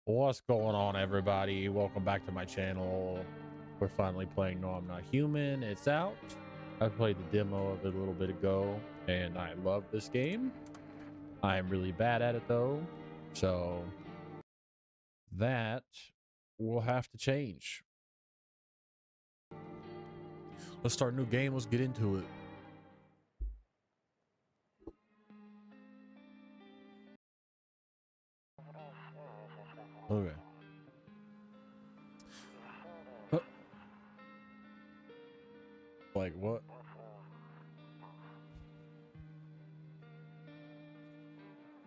What's going on, everybody? Welcome back to my channel. We're finally playing No, I'm Not Human. It's out. I played the demo of it a little bit ago, and I love this game. I am really bad at it, though. So that will have to change. Let's start a new game. Let's get into it. Okay. Like what?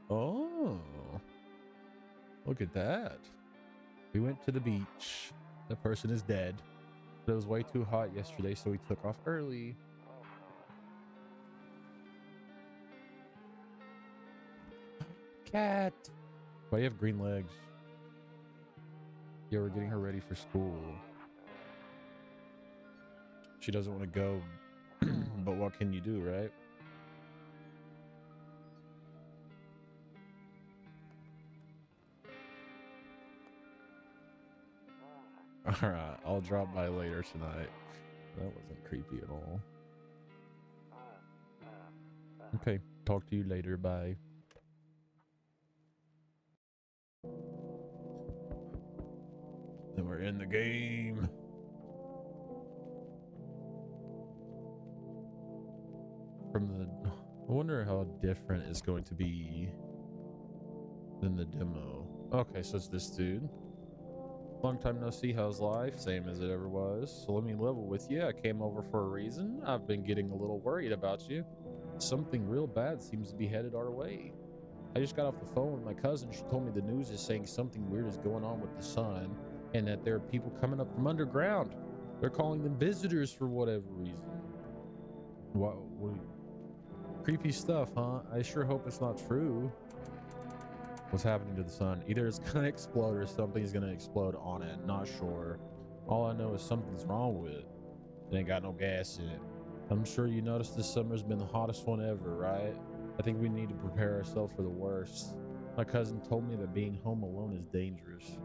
Oh, look at that. We went to the beach. The person is dead. But it was way too hot yesterday, so we took off early. Cat. Why do you have green legs? Yeah, we're getting her ready for school. She doesn't want to go, but what can you do, right? All right, I'll drop by later tonight. That wasn't creepy at all. Okay, talk to you later. Bye. And we're in the game. I wonder how different it's going to be than the demo. Okay, so it's this dude. Long time no see. How's life? Same as it ever was. So let me level with you. I came over for a reason. I've been getting a little worried about you. Something real bad seems to be headed our way. I just got off the phone with my cousin. She told me the news is saying something weird is going on with the sun and that there are people coming up from underground. They're calling them visitors for whatever reason. What creepy stuff, huh? I sure hope it's not true. What's happening to the sun? Either it's gonna explode or something's gonna explode on it. Not sure. All I know is something's wrong with it. It ain't got no gas in it. I'm sure you noticed this summer's been the hottest one ever, right? I think we need to prepare ourselves for the worst. My cousin told me that being home alone is dangerous.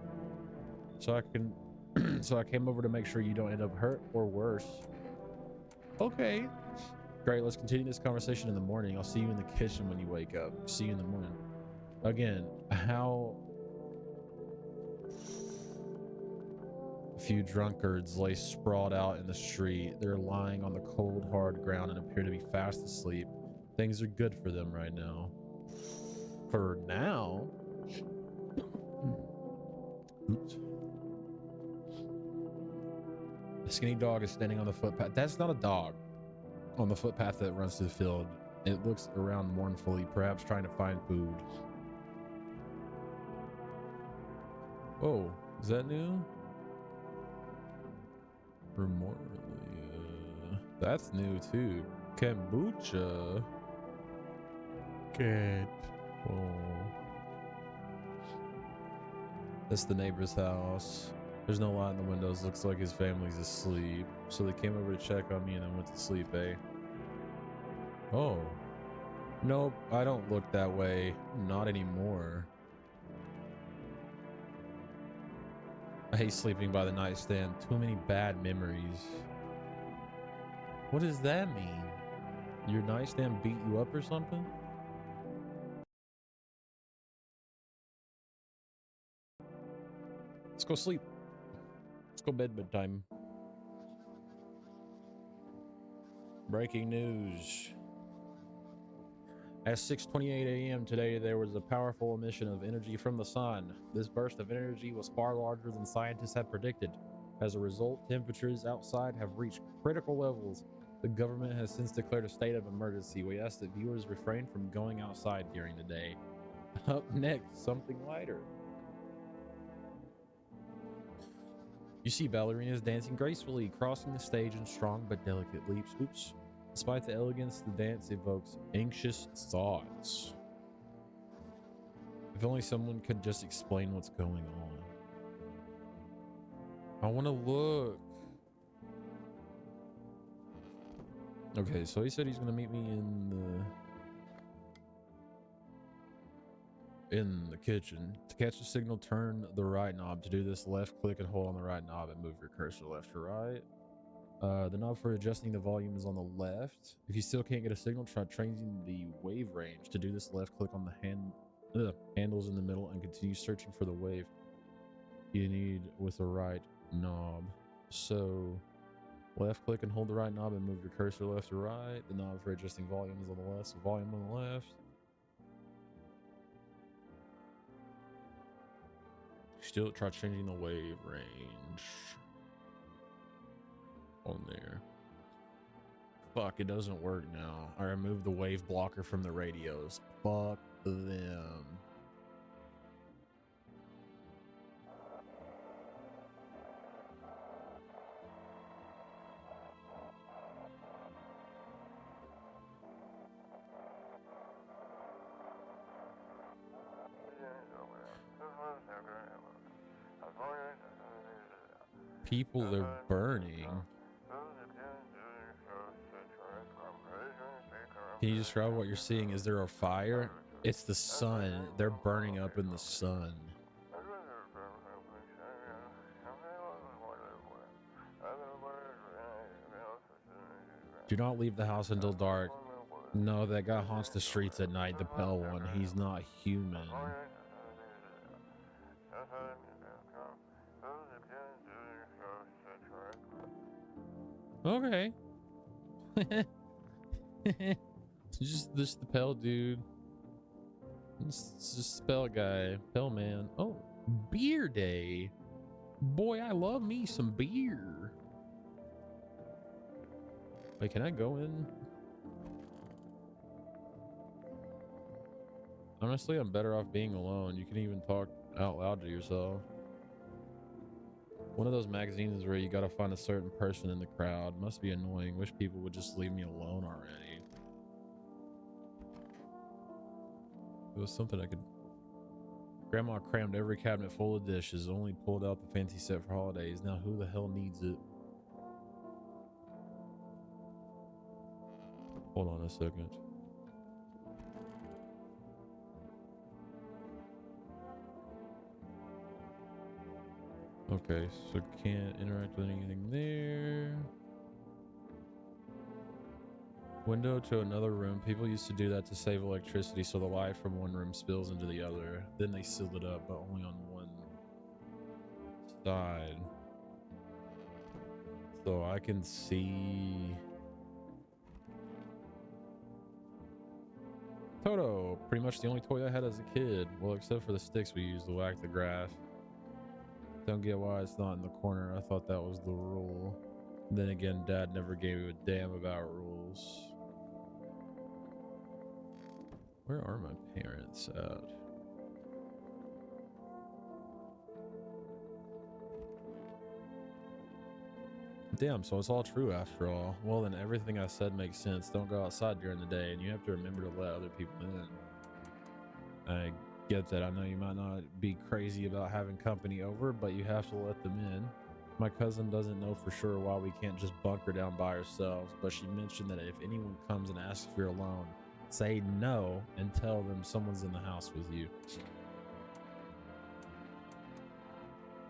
So I came over to make sure you don't end up hurt or worse. Okay. Great, let's continue this conversation in the morning. I'll see you in the kitchen when you wake up. See you in the morning. Again, how a few drunkards lay sprawled out in the street. They're lying on the cold, hard ground and appear to be fast asleep. Things are good for them right now. For now? Oops. The skinny dog is standing on the footpath. That's not a dog. On the footpath that runs to the field. It looks around mournfully, perhaps trying to find food. Oh, is that new? Remoralia. That's new too. Kombucha. Cat. Oh. That's the neighbor's house. There's no light in the windows. Looks like his family's asleep. So they came over to check on me and then went to sleep, eh? Oh. Nope, I don't look that way. Not anymore. I hate sleeping by the nightstand. Too many bad memories. What does that mean? Your nightstand beat you up or something? Let's go sleep. Let's go bedtime. Breaking news. At 6:28 a.m. today, there was a powerful emission of energy from the sun. This burst of energy was far larger than scientists had predicted. As a result, temperatures outside have reached critical levels. The government has since declared a state of emergency. We ask that viewers refrain from going outside during the day. Up next, something lighter. You see ballerinas dancing gracefully, crossing the stage in strong but delicate leaps. Oops. Despite the elegance, the dance evokes anxious thoughts. If only someone could just explain what's going on. I want to look. Okay, so he said he's going to meet me in in the kitchen. To catch the signal, turn the right knob. To do this, left click and hold on the right knob and move your cursor left to right. The knob for adjusting the volume is on the left. If you still can't get a signal, try changing the wave range. To do this, left click on the handles in the middle and continue searching for the wave you need with the right knob. So left click and hold the right knob and move your cursor left to right. The knob for adjusting volume is on the left, so volume on the left. Still try changing the wave range on there. Fuck, it doesn't work now. I removed the wave blocker from the radios. Fuck them. People are burning. Can you describe what you're seeing? Is there a fire? It's the sun. They're burning up in the sun. Do not leave the house until dark. No, that guy haunts the streets at night, the pale one. He's not human. Okay. just the pale dude. It's just pale guy. Pale man. Oh, beer day. Boy, I love me some beer. Wait, can I go in? Honestly, I'm better off being alone. You can even talk out loud to yourself. One of those magazines where you gotta find a certain person in the crowd. Must be annoying. Wish people would just leave me alone already. It was something I could... Grandma crammed every cabinet full of dishes, only pulled out the fancy set for holidays. Now who the hell needs it? Hold on a second. Okay, so can't interact with anything there. Window to another room. People used to do that to save electricity so the light from one room spills into the other. Then they sealed it up, but only on one side. So I can see... Toto! Pretty much the only toy I had as a kid. Well, except for the sticks we used to whack the grass. Don't get why it's not in the corner. I thought that was the rule. Then again, Dad never gave a damn about rules. Where are my parents at? Damn, so it's all true after all. Well, then everything I said makes sense. Don't go outside during the day, and you have to remember to let other people in. I get that. I know you might not be crazy about having company over, but you have to let them in. My cousin doesn't know for sure why we can't just bunker down by ourselves, but she mentioned that if anyone comes and asks if you're alone, say no and tell them someone's in the house with you.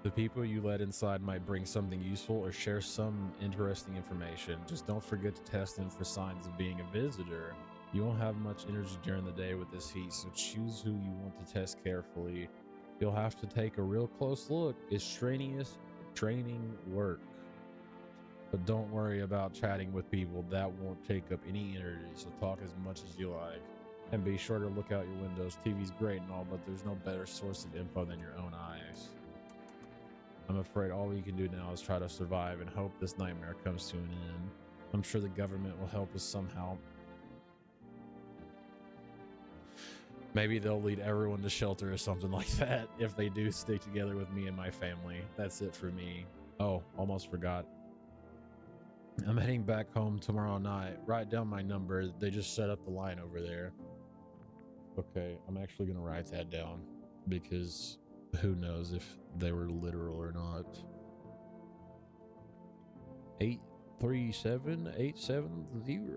The people you let inside might bring something useful or share some interesting information. Just don't forget to test them for signs of being a visitor. You won't have much energy during the day with this heat, so choose who you want to test carefully. You'll have to take a real close look. It's strenuous training work. But don't worry about chatting with people. That won't take up any energy, so talk as much as you like. And be sure to look out your windows. TV's great and all, but there's no better source of info than your own eyes. I'm afraid all we can do now is try to survive and hope this nightmare comes to an end. I'm sure the government will help us somehow. Maybe they'll lead everyone to shelter or something like that if they do stick together with me and my family. That's it for me. Oh, almost forgot. I'm heading back home tomorrow night. Write down my number. They just set up the line over there. Okay, I'm actually going to write that down because who knows if they were literal or not. 837870.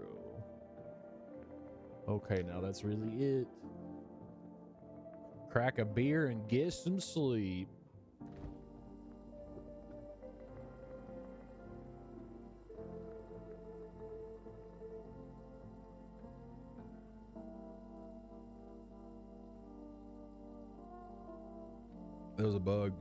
Okay, now that's really it. crack a beer and get some sleep. There was a bug.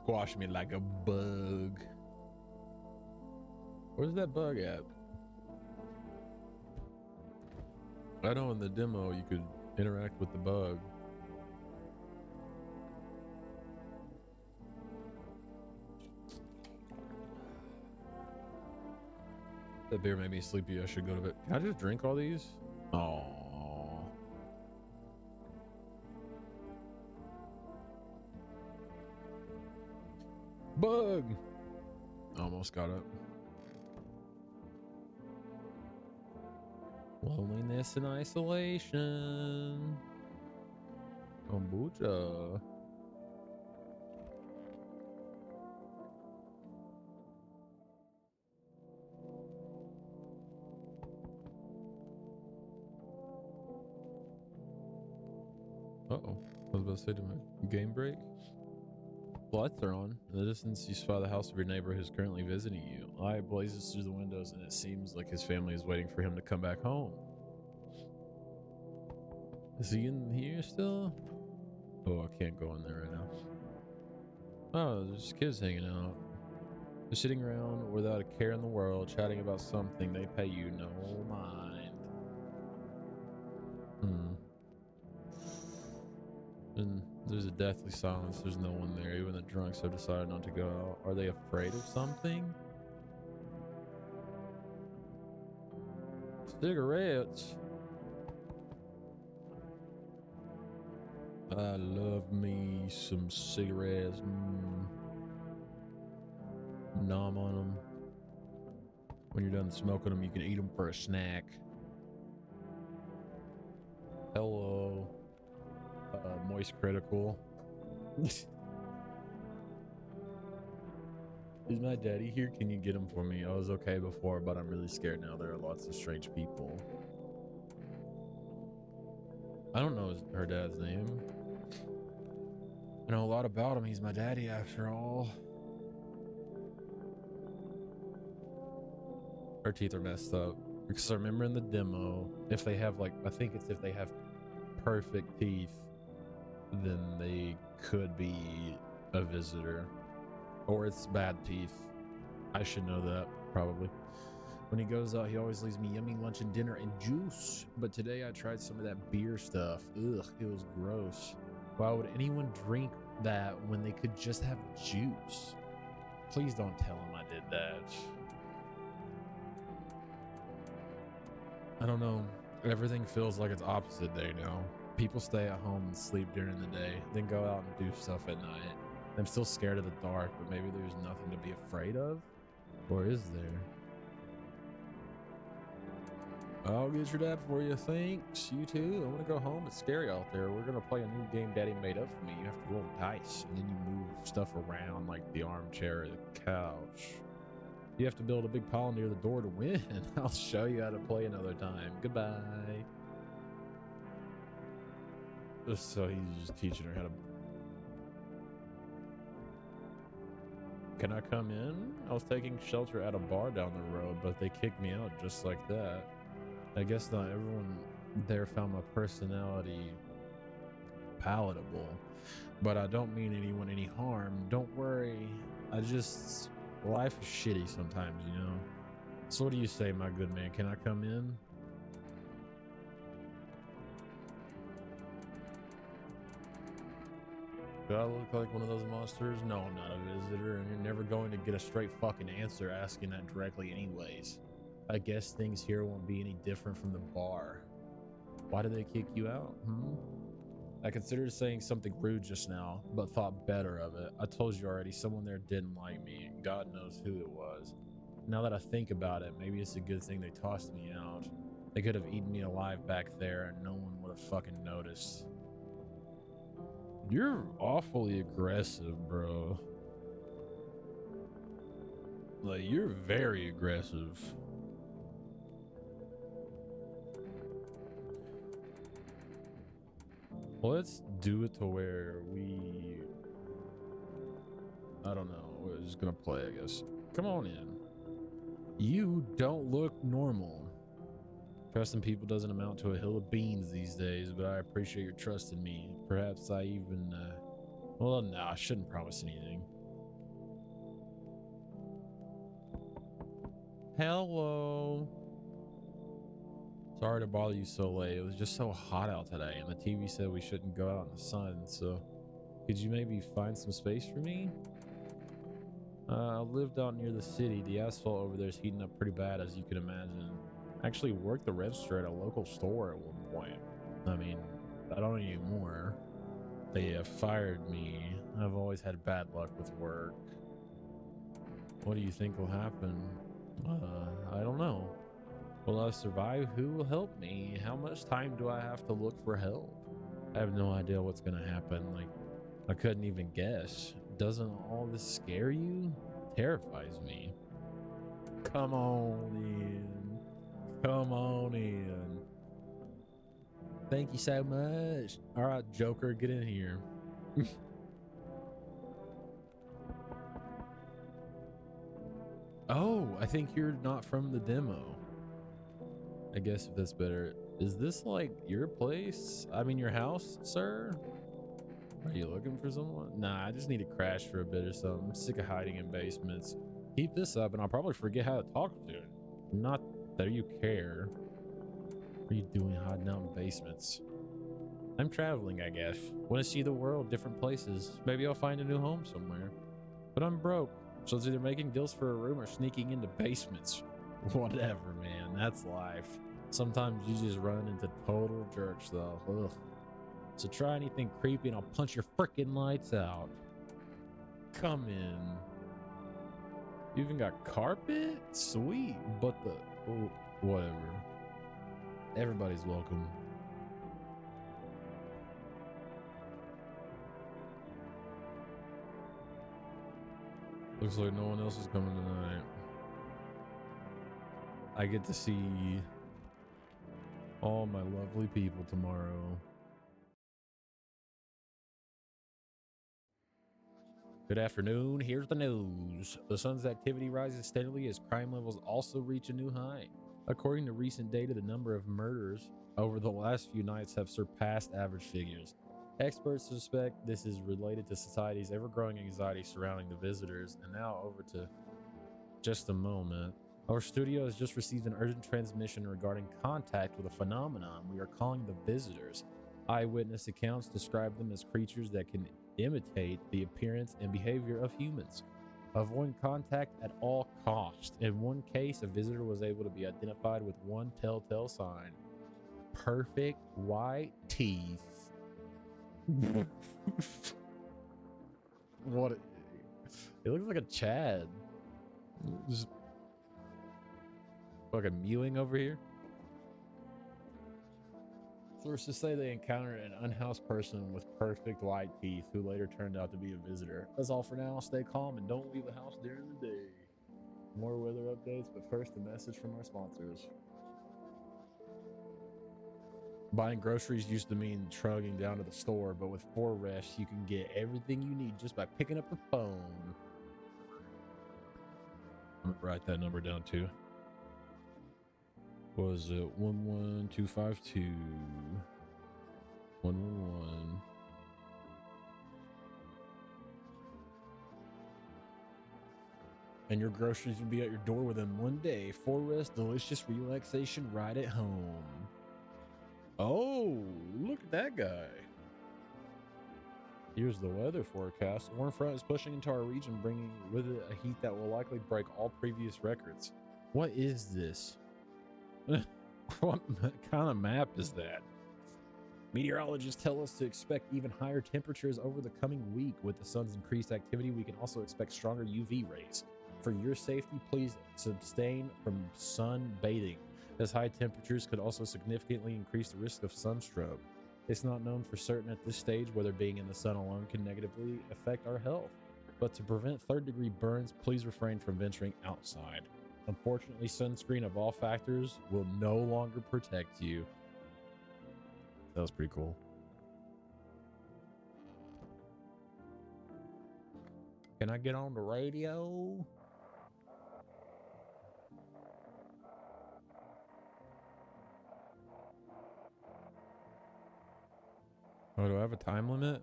Squash me like a bug. Where's that bug at? I know in the demo you could interact with the bug. That beer made me sleepy. I should go to bed. Can I just drink all these? Oh. Bug! Almost got it. Loneliness and isolation. Kombucha. Uh-oh. I was about to say, to my game break? Lights are on. In the distance, you spot the house of your neighbor who's currently visiting you. Light blazes through the windows, and it seems like his family is waiting for him to come back home. Is he in here still? Oh, I can't go in there right now. Oh, there's kids hanging out. They're sitting around without a care in the world, chatting about something they pay you no mind. And there's a deathly silence. There's no one there. Even the drunks have decided not to go out. Are they afraid of something? Cigarettes. I love me some cigarettes. Nom on them. When you're done smoking them, you can eat them for a snack. Hello. Moist critical. Is my daddy here? Can you get him for me? I was okay before, but I'm really scared now. There are lots of strange people. I don't know her dad's name. I know a lot about him. He's my daddy after all. Her teeth are messed up. Because I remember in the demo, if they have like, I think it's if they have perfect teeth, then they could be a visitor. Or it's bad teeth. I should know that, probably. When he goes out, he always leaves me yummy lunch and dinner and juice. But today I tried some of that beer stuff. Ugh, it was gross. Why would anyone drink that when they could just have juice? Please don't tell him I did that. I don't know. Everything feels like it's opposite day now. People stay at home and sleep during the day, then go out and do stuff at night. I'm still scared of the dark, but maybe there's nothing to be afraid of? Or is there? I'll get your dad for you. Thanks. You too. I want to go home. It's scary out there. We're going to play a new game Daddy made up for me. You have to roll dice, and then you move stuff around like the armchair or the couch. You have to build a big pile near the door to win. I'll show you how to play another time. Goodbye. So he's just teaching her how to... Can I come in? I was taking shelter at a bar down the road, but they kicked me out just like that. I guess not everyone there found my personality palatable, but I don't mean anyone any harm. Don't worry. Life is shitty sometimes, you know? So what do you say, my good man? Can I come in? Do I look like one of those monsters? No, I'm not a visitor, and you're never going to get a straight fucking answer asking that directly anyways. I guess things here won't be any different from the bar. Why did they kick you out, I considered saying something rude just now, but thought better of it. I told you already, someone there didn't like me, and God knows who it was. Now that I think about it, maybe it's a good thing they tossed me out. They could have eaten me alive back there, and no one would have fucking noticed. You're awfully aggressive, bro. Like, you're very aggressive. Let's do it to where we... I don't know. We're just gonna play, I guess. Come on in. You don't look normal. Trusting people doesn't amount to a hill of beans these days, but I appreciate your trust in me. Perhaps I even, well, no, I shouldn't promise anything. Hello. Sorry to bother you so late. It was just so hot out today, and the TV said we shouldn't go out in the sun, so could you maybe find some space for me? I lived out near the city. The asphalt over there is heating up pretty bad, as you can imagine. I actually worked the register at a local store at one point. I mean, I don't anymore. They fired me. I've always had bad luck with work. What do you think will happen? I don't know. Will I survive? Who will help me? How much time do I have to look for help? I have no idea what's gonna happen. Like, I couldn't even guess. Doesn't all this scare you? Terrifies me. Come on in. Come on in. Thank you so much. All right, Joker, get in here. Oh, I think you're not from the demo. I guess if that's better. Is this like your place? I mean, your house, sir? Are you looking for someone? Nah, I just need to crash for a bit or something. I'm sick of hiding in basements. Keep this up and I'll probably forget how to talk soon. Not that you care. What are you doing hiding out in basements? I'm traveling, I guess. Want to see the world, different places. Maybe I'll find a new home somewhere. But I'm broke, so it's either making deals for a room or sneaking into basements. Whatever, man. That's life. Sometimes you just run into total jerks, though. Ugh. So try anything creepy and I'll punch your freaking lights out. Come in. You even got carpet? Sweet. But the... oh, whatever. Everybody's welcome. Looks like no one else is coming tonight. I get to see all my lovely people tomorrow. Good afternoon. Here's the news. The sun's activity rises steadily as crime levels also reach a new high. According to recent data, the number of murders over the last few nights have surpassed average figures. Experts suspect this is related to society's ever-growing anxiety surrounding the visitors. And now over to just a moment. Our studio has just received an urgent transmission regarding contact with a phenomenon we are calling the visitors. Eyewitness accounts describe them as creatures that can imitate the appearance and behavior of humans. Avoid contact at all costs. In one case, a visitor was able to be identified with one telltale sign: perfect white teeth. What? It looks like a Chad. Just fucking mewing over here. Sources say they encountered an unhoused person with perfect white teeth who later turned out to be a visitor. That's all for now. Stay calm and don't leave the house during the day. More weather updates, but first a message from our sponsors. Buying groceries used to mean trudging down to the store, but with 4Rest, you can get everything you need just by picking up the phone. I'm gonna write that number down too. What was it? 11252 111. And your groceries will be at your door within one day. 4Rest delicious relaxation right at home. Oh, look at that guy. Here's the weather forecast. A warm front is pushing into our region, bringing with it a heat that will likely break all previous records. What is this? What kind of map is that? Meteorologists tell us to expect even higher temperatures over the coming week. With the sun's increased activity, we can also expect stronger UV rays. For your safety, please abstain from sunbathing, as high temperatures could also significantly increase the risk of sunstroke. It's not known for certain at this stage whether being in the sun alone can negatively affect our health, but to prevent third-degree burns, please refrain from venturing outside. Unfortunately, sunscreen of all factors will no longer protect you. That was pretty cool. Can I get on the radio? Oh, do I have a time limit?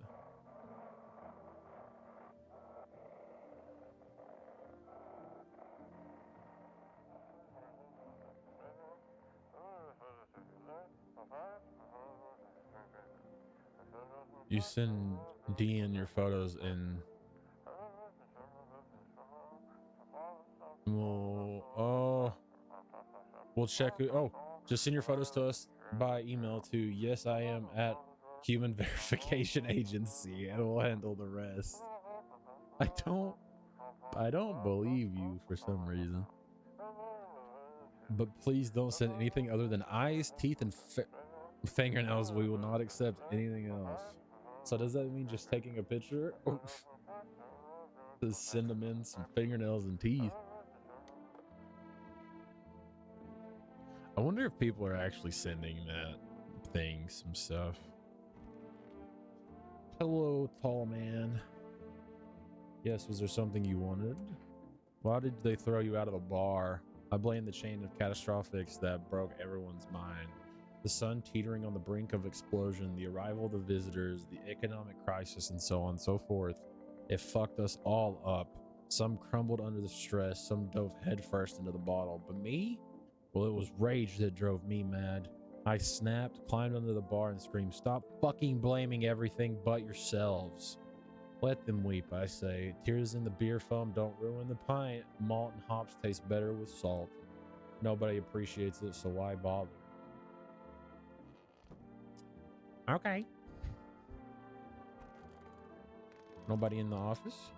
You send Dean your photos and we'll check it. Oh, just send your photos to us by email to yesiam@humanverificationagency and we'll handle the rest. I don't believe you for some reason. But please don't send anything other than eyes, teeth, and fingernails. We will not accept anything else. So does that mean just taking a picture? Just send them in some fingernails and teeth. I wonder if people are actually sending that thing some stuff. Hello, tall man. Yes, was there something you wanted? Why did they throw you out of the bar? I blame the chain of catastrophics that broke everyone's mind. The sun teetering on the brink of explosion, the arrival of the visitors, the economic crisis, and so on and so forth. It fucked us all up. Some crumbled under the stress, some dove headfirst into the bottle. But me? Well, it was rage that drove me mad. I snapped, climbed under the bar, and screamed, "Stop fucking blaming everything but yourselves." Let them weep, I say. Tears in the beer foam don't ruin the pint. Malt and hops taste better with salt. Nobody appreciates it, so why bother? Okay. Nobody in the office?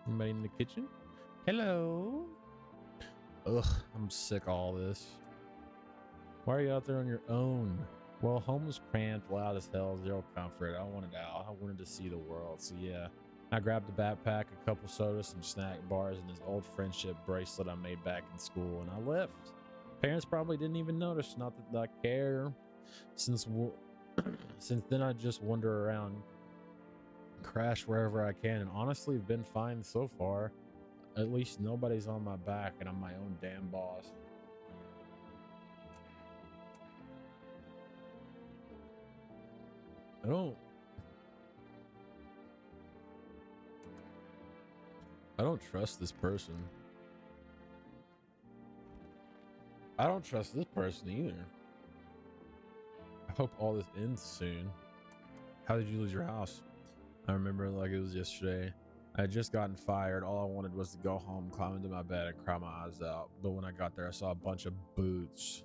Nobody in the kitchen? Hello? Ugh, I'm sick of all this. Why are you out there on your own? Well, home was cramped, loud as hell, zero comfort. I wanted out. I wanted to see the world. So yeah, I grabbed a backpack, a couple sodas, some snack bars, and this old friendship bracelet I made back in school, and I left. Parents probably didn't even notice, not that I care. Since then, I just wander around, crash wherever I can, and honestly, have been fine so far. At least nobody's on my back, and I'm my own damn boss. I don't trust this person. I don't trust this person either. I hope all this ends soon. How did you lose your house? I remember like it was yesterday. I had just gotten fired. All I wanted was to go home, climb into my bed, and cry my eyes out. But when I got there, I saw a bunch of boots.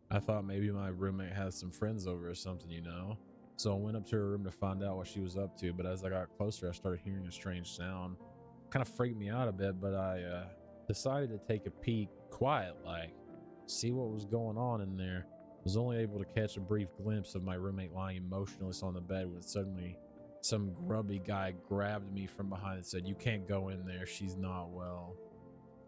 I thought maybe my roommate had some friends over or something, you know? So I went up to her room to find out what she was up to. But as I got closer, I started hearing a strange sound. Kind of freaked me out a bit, but I decided to take a peek quiet, like, see what was going on in there. Was only able to catch a brief glimpse of my roommate lying motionless on the bed when suddenly some grubby guy grabbed me from behind and said, "You can't go in there. She's not well.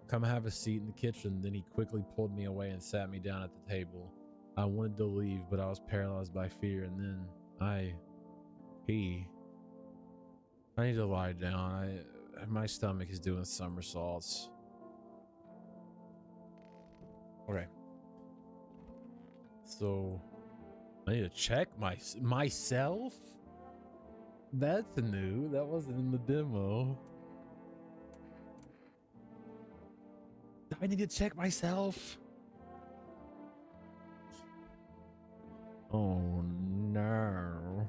Come have a seat in the kitchen." Then he quickly pulled me away and sat me down at the table. I wanted to leave, but I was paralyzed by fear. And then I need to lie down. My stomach is doing somersaults. Okay. So I need to check myself. That's new. That wasn't in the demo. I need to check myself. Oh no.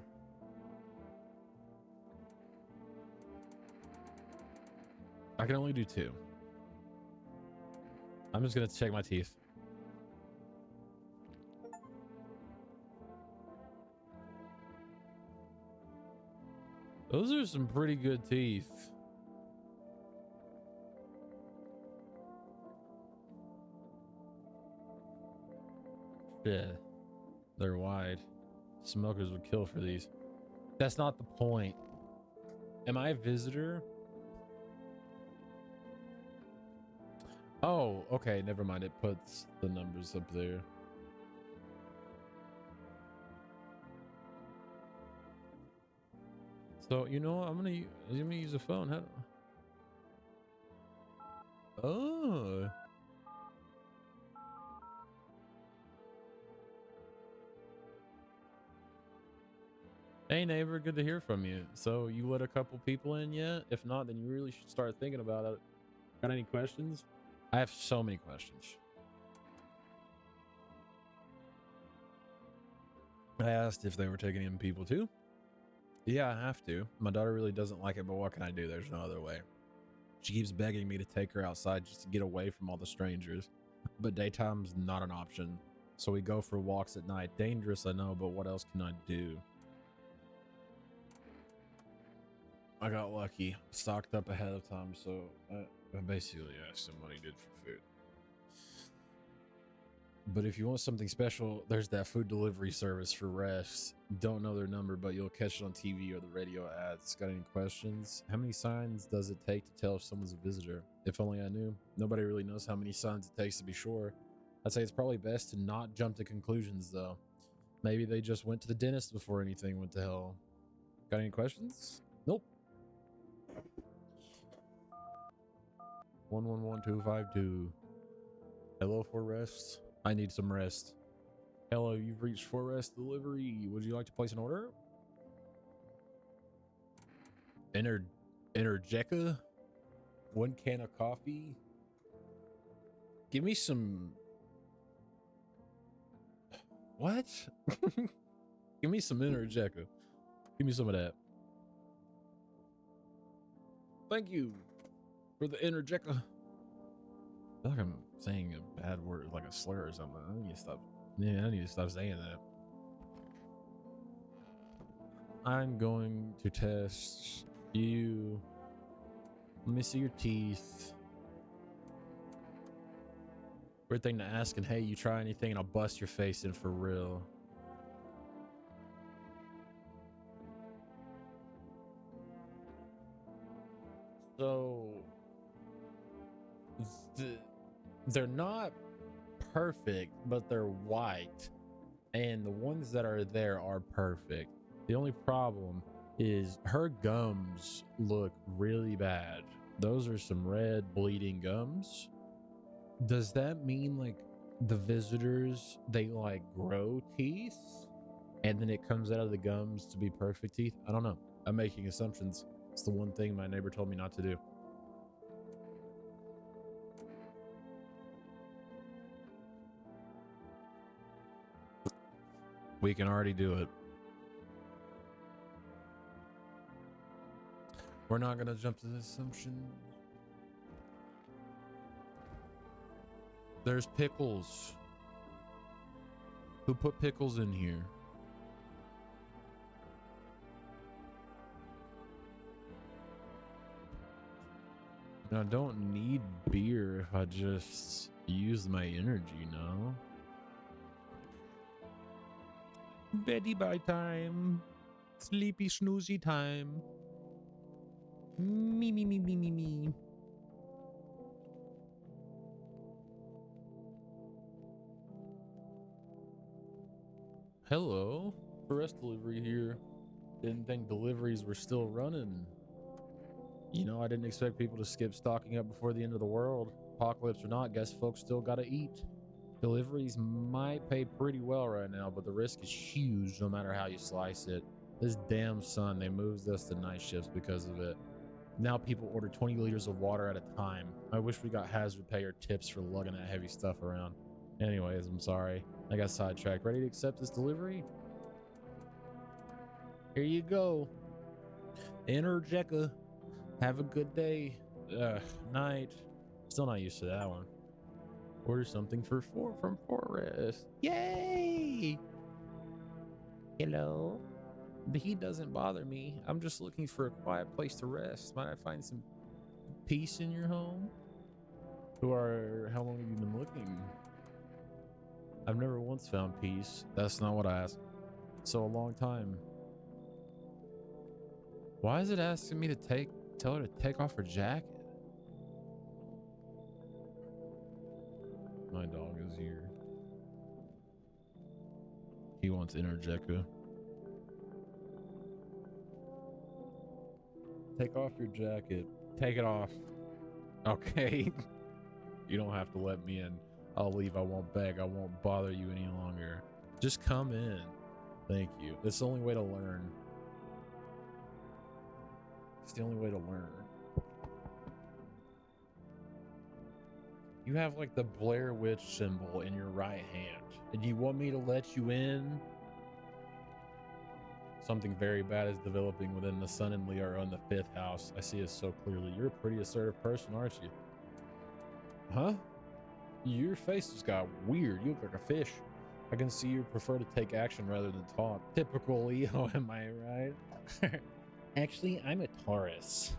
I can only do 2. I'm just gonna check my teeth. Those are some pretty good teeth. Yeah, they're wide. Smokers would kill for these. That's not the point. Am I a visitor? Oh, okay, never mind. It puts the numbers up there. So, you know what? I'm gonna use a phone. Oh. Hey neighbor, good to hear from you. So you let a couple people in yet? If not, then you really should start thinking about it. Got any questions? I have so many questions. I asked if they were taking in people too. Yeah, I have to. My daughter really doesn't like it, but what can I do? There's no other way. She keeps begging me to take her outside just to get away from all the strangers. But daytime's not an option. So we go for walks at night. Dangerous, I know, but what else can I do? I got lucky. Stocked up ahead of time, so I basically asked him what he did for food. But if you want something special, there's that food delivery service for rest. Don't know their number, but you'll catch it on TV or the radio ads. Got any questions? How many signs does it take to tell if someone's a visitor? If only I knew. Nobody really knows how many signs it takes to be sure. I'd say it's probably best to not jump to conclusions, though. Maybe they just went to the dentist before anything went to hell. Got any questions? Nope. 111252. Hello, for rest. I need some rest. Hello, you've reached For Rest Delivery. Would you like to place an order? Energeca? 1 can of coffee? Give me some... What? Give me some Energeca. Give me some of that. Thank you for the Energeca. I feel like I'm saying a bad word, like a slur or something. I need to stop. Yeah, I need to stop saying that. I'm going to test you. Let me see your teeth. Weird thing to ask, and hey, you try anything and I'll bust your face in for real. So they're not perfect, but they're white, and the ones that are there are perfect. The only problem is her gums look really bad. Those are some red bleeding gums. Does that mean like the visitors, they like grow teeth and then it comes out of the gums to be perfect teeth? I don't know. I'm making assumptions. It's the one thing my neighbor told me not to do. We can already do it. We're not gonna jump to the assumption. There's pickles. Who put pickles in here? I don't need beer if I just use my energy, you know? Beddy bye time. Sleepy snoozy time. Me, me, me, me, me, me. Hello. For rest delivery here. Didn't think deliveries were still running. You know, I didn't expect people to skip stocking up before the end of the world. Apocalypse or not, guess folks still gotta eat. Deliveries might pay pretty well right now, but the risk is huge no matter how you slice it. This damn sun, they moved us to night shifts because of it. Now people order 20 liters of water at a time. I wish we got hazard pay or tips for lugging that heavy stuff around. Anyways, I'm sorry. I got sidetracked. Ready to accept this delivery? Here you go. Energeca. Have a good day. Night. Still not used to that one. Order something from For Rest. Yay! Hello. The heat doesn't bother me. I'm just looking for a quiet place to rest. Might I find some peace in your home? How long have you been looking? I've never once found peace. That's not what I asked. So a long time. Why is it asking me to tell her to take off her jacket? My dog is here. He wants Energeca. Take off your jacket. Take it off. Okay. You don't have to let me in. I'll leave. I won't beg. I won't bother you any longer. Just come in. Thank you. That's the only way to learn. It's the only way to learn. You have like the Blair Witch symbol in your right hand. And you want me to let you in? Something very bad is developing within the Sun and Leo in the 5th house. I see it so clearly. You're a pretty assertive person, aren't you? Huh? Your face just got weird. You look like a fish. I can see you prefer to take action rather than talk. Typical Leo, am I right? Actually, I'm a Taurus.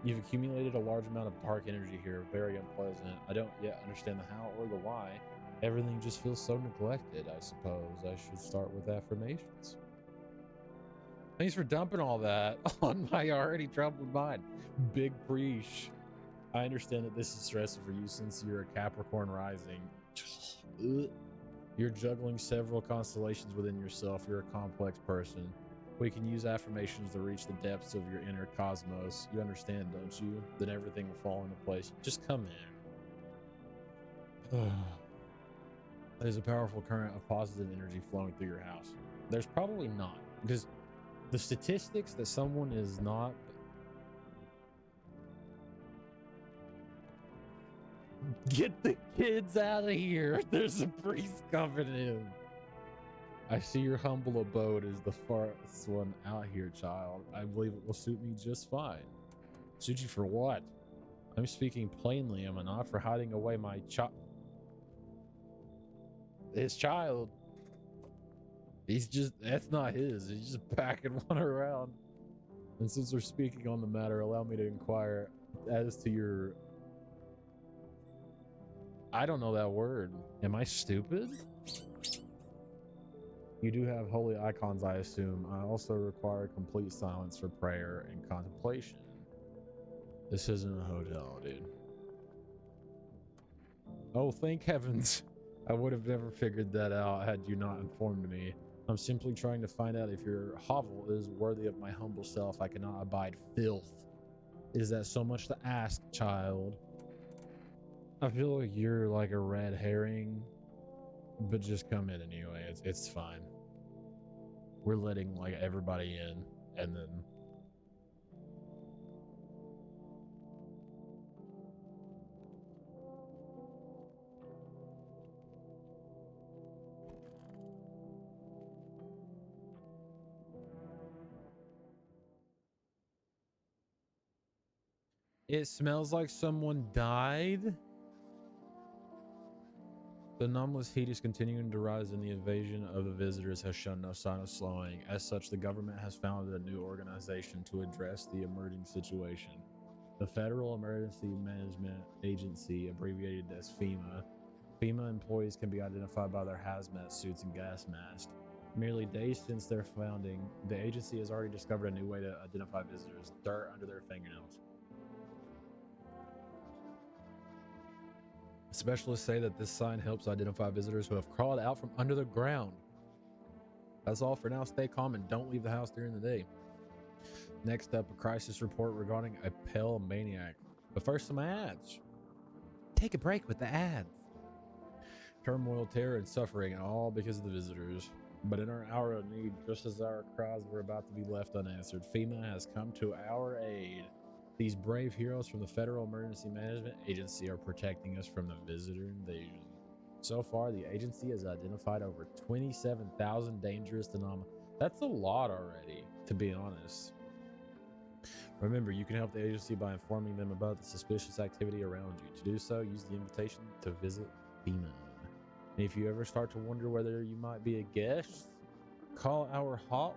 You've accumulated a large amount of dark energy here. Very unpleasant. I don't yet understand the how or the why. Everything just feels so neglected, I suppose. I should start with affirmations. Thanks for dumping all that on my already troubled mind. Big preach. I understand that this is stressful for you since you're a Capricorn rising. You're juggling several constellations within yourself. You're a complex person. We can use affirmations to reach the depths of your inner cosmos. You understand, don't you? Then everything will fall into place. Just come in. There's a powerful current of positive energy flowing through your house. There's probably not, because the statistics that someone is not get the kids out of here. There's a priest coming in. I see your humble abode is the farthest one out here, child. I believe it will suit me just fine. Suit you for what? I'm speaking plainly, am I not? For hiding away my his child. That's not his. He's just packing one around. And since we're speaking on the matter, allow me to inquire as to your... I don't know that word. Am I stupid? You do have holy icons, I assume. I also require complete silence for prayer and contemplation. This isn't a hotel, dude. Oh, thank heavens. I would have never figured that out had you not informed me. I'm simply trying to find out if your hovel is worthy of my humble self. I cannot abide filth. Is that so much to ask, child? I feel like you're like a red herring, but just come in anyway. It's fine. We're letting like everybody in, and then it smells like someone died. The anomalous heat is continuing to rise, and the invasion of the visitors has shown no sign of slowing. As such, the government has founded a new organization to address the emerging situation. The Federal Emergency Management Agency, abbreviated as FEMA. FEMA employees can be identified by their hazmat suits and gas masks. Merely days since their founding, the agency has already discovered a new way to identify visitors: dirt under their fingernails. Specialists say that this sign helps identify visitors who have crawled out from under the ground. That's all for now. Stay calm and don't leave the house during the day. Next up, a crisis report regarding a pale maniac. But first, some ads. Take a break with the ads. Turmoil, terror, and suffering, all because of the visitors. But in our hour of need, just as our cries were about to be left unanswered, FEMA has come to our aid. These brave heroes from the Federal Emergency Management Agency are protecting us from the visitor invasion. So far, the agency has identified over 27,000 dangerous anomalies. That's a lot already, to be honest. Remember, you can help the agency by informing them about the suspicious activity around you. To do so, use the invitation to visit FEMA. And if you ever start to wonder whether you might be a guest, call our hotline.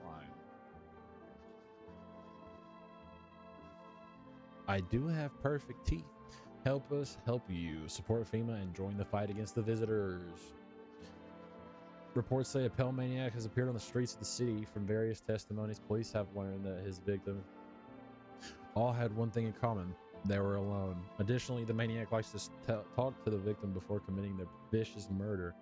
I do have perfect teeth. Help us help you. Support FEMA and join the fight against the visitors. Reports say a pale maniac has appeared on the streets of the city. From various testimonies, police have learned that his victim all had one thing in common: they were alone. Additionally, the maniac likes to talk to the victim before committing their vicious murder.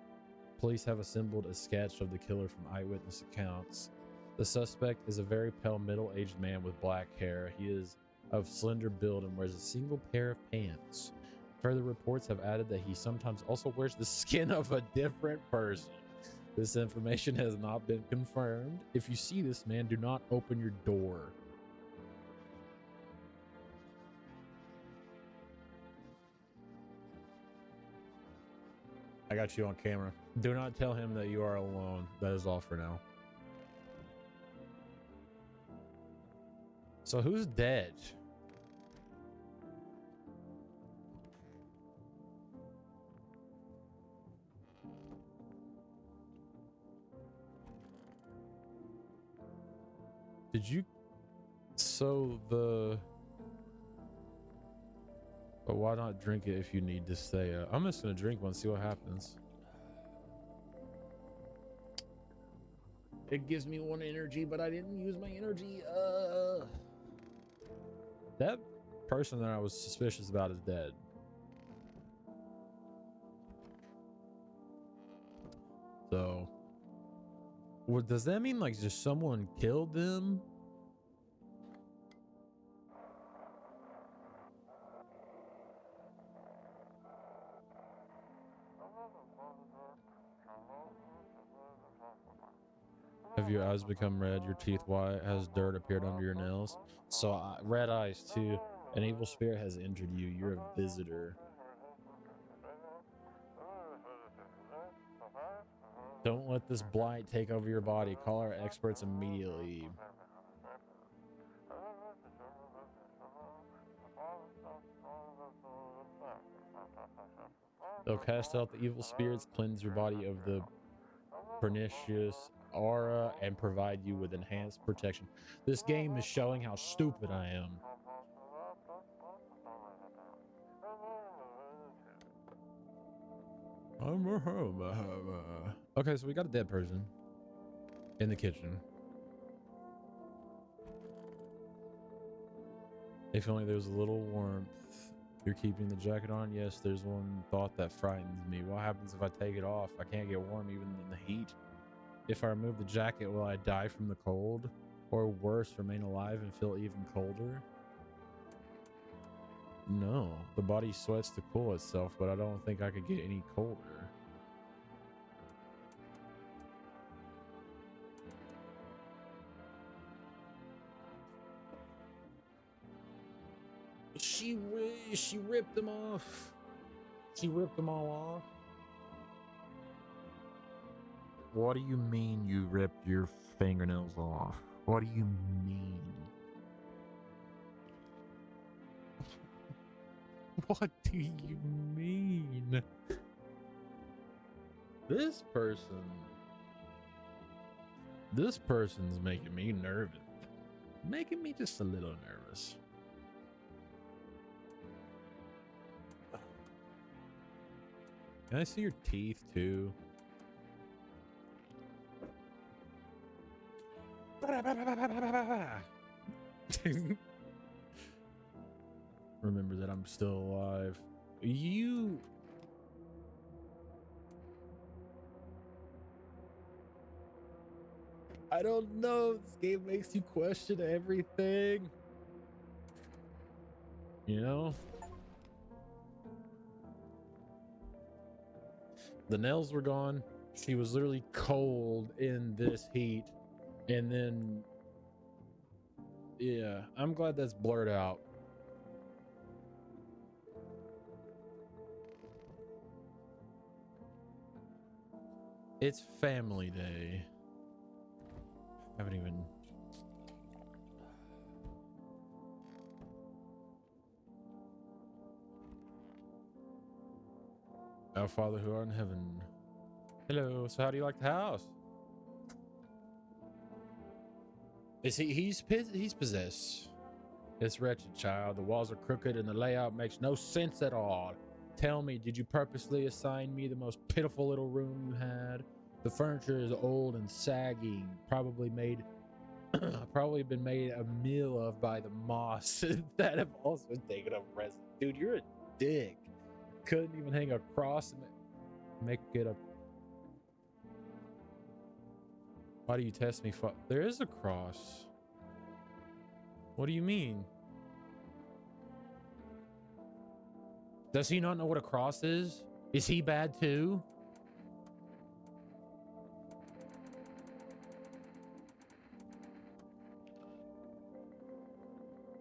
Police have assembled a sketch of the killer from eyewitness accounts. The suspect is a very pale, middle-aged man with black hair. He is of slender build and wears a single pair of pants. Further reports have added that he sometimes also wears the skin of a different person. This information has not been confirmed. If you see this man, do not open your door. I got you on camera. Do not tell him that you are alone. That is all for now. So who's dead? Did you... So the... But why not drink it if you need to stay? I'm just gonna drink one, see what happens. It gives me 1 energy, but I didn't use my energy. That person that I was suspicious about is dead. So, what does that mean? Like, just someone killed them? Have your eyes become red, your teeth white, has dirt appeared under your nails? So, red eyes too. An evil spirit has entered you. You're a visitor. Don't let this blight take over your body. Call our experts immediately. They'll cast out the evil spirits, cleanse your body of the pernicious aura, and provide you with enhanced protection. This game is showing how stupid I am. Okay, so we got a dead person in the kitchen. If only there was a little warmth. You're keeping the jacket on? Yes, there's one thought that frightens me. What happens if I take it off? I can't get warm even in the heat. If I remove the jacket, will I die from the cold? Or worse, remain alive and feel even colder? No, the body sweats to cool itself, but I don't think I could get any colder. She ripped them off. She ripped them all off. What do you mean you ripped your fingernails off? What do you mean? What do you mean? This person's making me nervous. Making me just a little nervous. Can I see your teeth too? Remember that I'm still alive. I don't know. This game makes you question everything. You know? The nails were gone. She was literally cold in this heat. And then, yeah, I'm glad that's blurred out. It's family day. I haven't even... Our Father who art in heaven. Hello, so how do you like the house? Is he's possessed. This wretched child. The walls are crooked and the layout makes no sense at all. Tell me, did you purposely assign me the most pitiful little room you had? The furniture is old and sagging, probably been made a meal of by the moths that have also taken up residence. Dude, you're a dick. Couldn't even hang a cross and make it a... Why do you test me? There is a cross. What do you mean? Does he not know what a cross is? Is he bad too?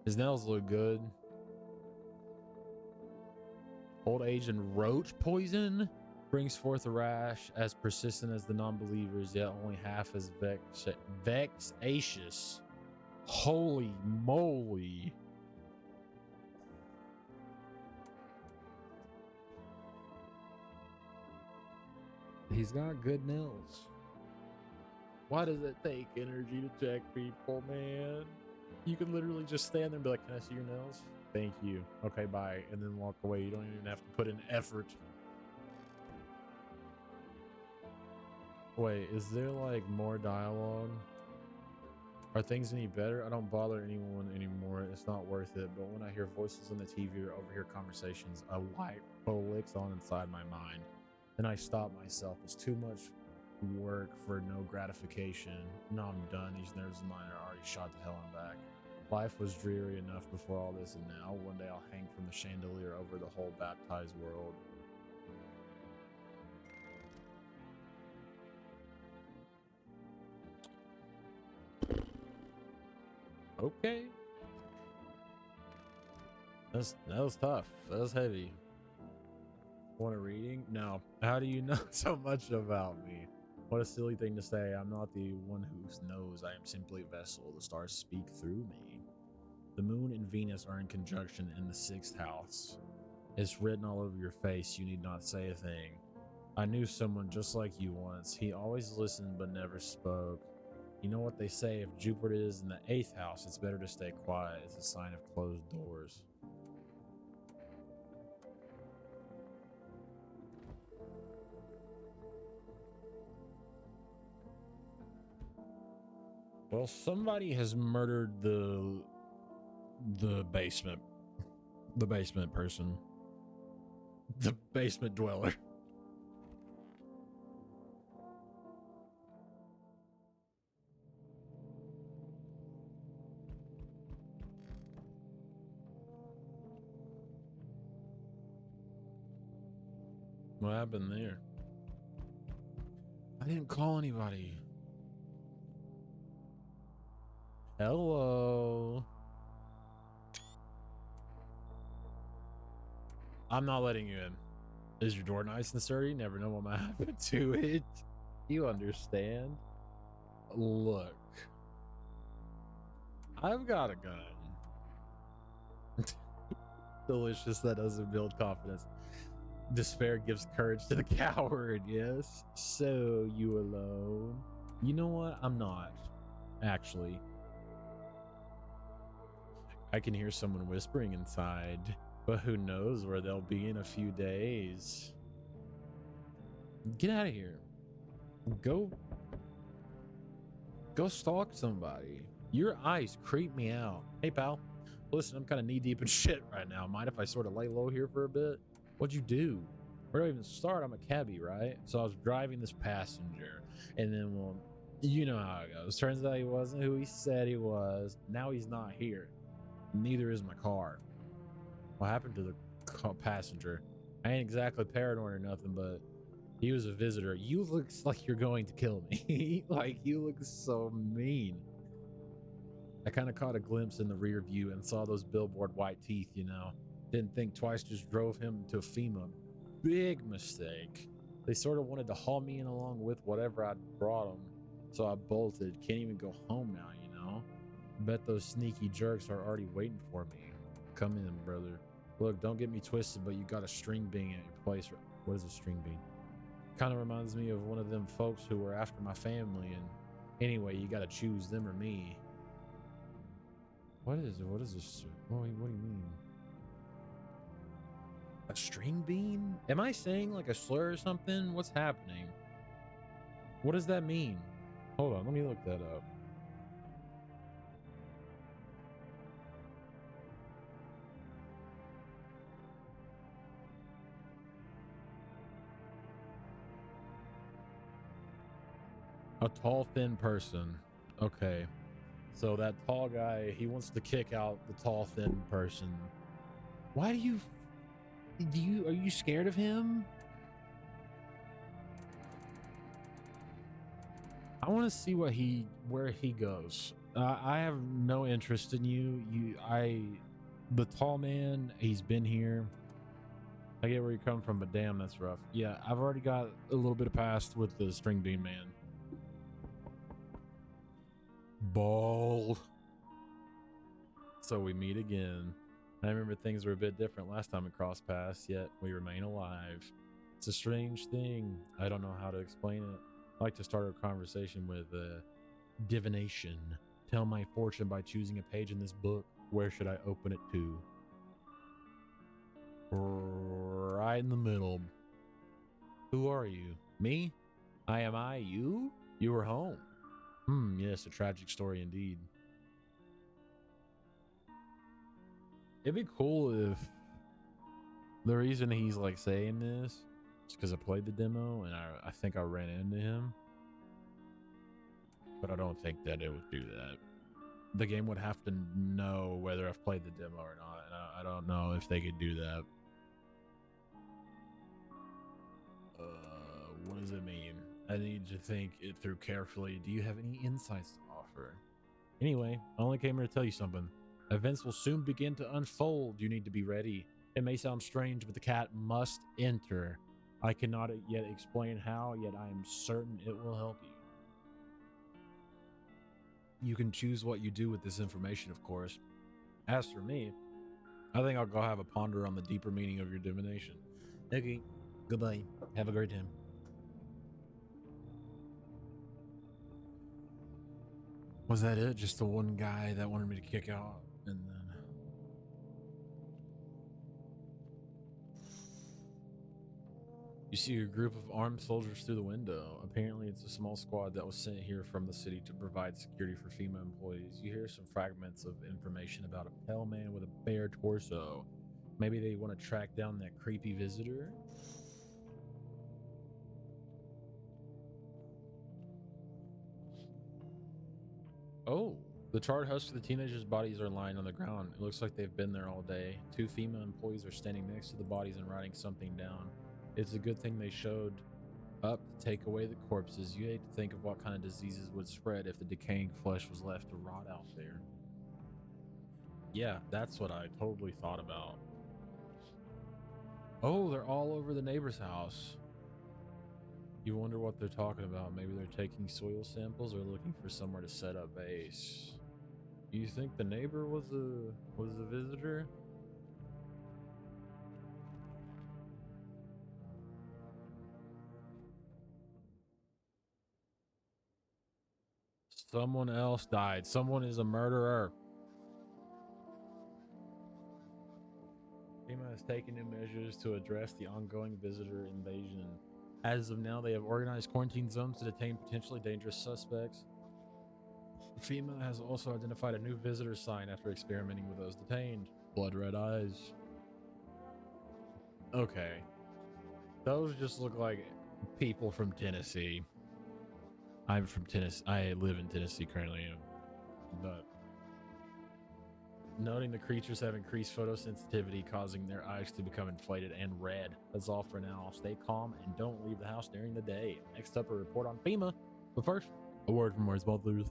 His nails look good. Old age and roach poison brings forth a rash as persistent as the non-believers, yet only half as vexatious. Holy moly. He's got good nails. Why does it take energy to check people, man? You can literally just stand there and be like, can I see your nails? Thank you. Okay, bye. And then walk away. You don't even have to put in effort. Wait, is there like more dialogue? Are things any better? I don't bother anyone anymore. It's not worth it. But when I hear voices on the TV or overhear conversations, a light clicks on inside my mind. Then I stop myself. It's too much work for no gratification. Now I'm done. These nerves of mine are already shot to hell and back. Life was dreary enough before all this, and now one day I'll hang from the chandelier over the whole baptized world. Okay. That was tough. That was heavy. Want a reading? No. How do you know so much about me? What a silly thing to say. I'm not the one who knows. I am simply a vessel. The stars speak through me. The moon and Venus are in conjunction in the 6th house. It's written all over your face. You need not say a thing. I knew someone just like you once. He always listened but never spoke. You know what they say, if Jupiter is in the 8th house, it's better to stay quiet. It's a sign of closed doors. Well, somebody has murdered the basement person. The basement dweller. What happened there? I didn't call anybody. Hello. I'm not letting you in. Is your door nice and sturdy? Never know what might happen to it. You understand? Look. I've got a gun. Delicious. That doesn't build confidence. Despair gives courage to the coward. Yes. So you alone? You know what? I'm not. Actually. I can hear someone whispering inside, but who knows where they'll be in a few days. Get out of here. Go stalk somebody. Your eyes creep me out. Hey, pal. Listen, I'm kind of knee deep in shit right now. Mind if I sort of lay low here for a bit? What'd you do? Where do I even start? I'm a cabbie, right? So I was driving this passenger, and then, well, you know how it goes. Turns out he wasn't who he said he was. Now he's not here. Neither is my car. What happened to the passenger? I ain't exactly paranoid or nothing, but he was a visitor. You look like you're going to kill me. Like, you look so mean. I kind of caught a glimpse in the rear view and saw those billboard white teeth, you know. Didn't think twice, just drove him to FEMA. Big mistake. They sort of wanted to haul me in along with whatever I brought them. So I bolted. Can't even go home now, you know. Bet those sneaky jerks are already waiting for me. Come in, brother. Look, don't get me twisted, but you got a string bean at your place. What is a string bean? Kind of reminds me of one of them folks who were after my family, and anyway, you got to choose them or me. What is it? What is this? What do you mean? A string bean? Am I saying like a slur or something? What's happening? What does that mean? Hold on, let me look that up. A tall, thin person. Okay. So that tall guy, he wants to kick out the tall, thin person. Why do you... Are you scared of him? I want to see where he goes. I have no interest in you. The tall man, he's been here. I get where you come from, but damn, that's rough. Yeah, I've already got a little bit of past with the string bean man. Ball. So we meet again. I remember things were a bit different last time we crossed paths, yet we remain alive. It's a strange thing. I don't know how to explain it. I like to start a conversation with divination. Tell my fortune by choosing a page in this book. Where should I open it to? Right in the middle. Who are you? Me? Am I you? You were home. Yes, a tragic story indeed. It'd be cool if the reason he's like saying this is because I played the demo and I think I ran into him. But I don't think that it would do that. The game would have to know whether I've played the demo or not, and I don't know if they could do that. What does it mean? I need to think it through carefully. Do you have any insights to offer? Anyway, I only came here to tell you something. Events will soon begin to unfold. You need to be ready. It may sound strange, but the cat must enter. I cannot yet explain how, yet I am certain it will help you. You can choose what you do with this information, of course. As for me, I think I'll go have a ponder on the deeper meaning of your divination. Okay, goodbye. Have a great time. Was that it? Just the one guy that wanted me to kick out? And then... You see a group of armed soldiers through the window. Apparently it's a small squad that was sent here from the city to provide security for FEMA employees. You hear some fragments of information about a pale man with a bare torso. Maybe they want to track down that creepy visitor? Oh, the charred husks of the teenagers' bodies are lying on the ground. It looks like they've been there all day. 2 FEMA employees are standing next to the bodies and writing something down. It's a good thing they showed up to take away the corpses. You hate to think of what kind of diseases would spread if the decaying flesh was left to rot out there. Yeah, that's what I totally thought about. Oh, they're all over the neighbor's house. You wonder what they're talking about. Maybe they're taking soil samples or looking for somewhere to set up base. You think the neighbor was a visitor? Someone else died. Someone is a murderer. FEMA has taken new measures to address the ongoing visitor invasion. As of now, they have organized quarantine zones to detain potentially dangerous suspects. FEMA has also identified a new visitor sign after experimenting with those detained. Blood red eyes. Okay. Those just look like people from Tennessee. I'm from Tennessee. I live in Tennessee currently, but noting the creatures have increased photosensitivity, causing their eyes to become inflated and red. That's all for now. Stay calm and don't leave the house during the day. Next up, a report on FEMA. But first, a word from our sponsors.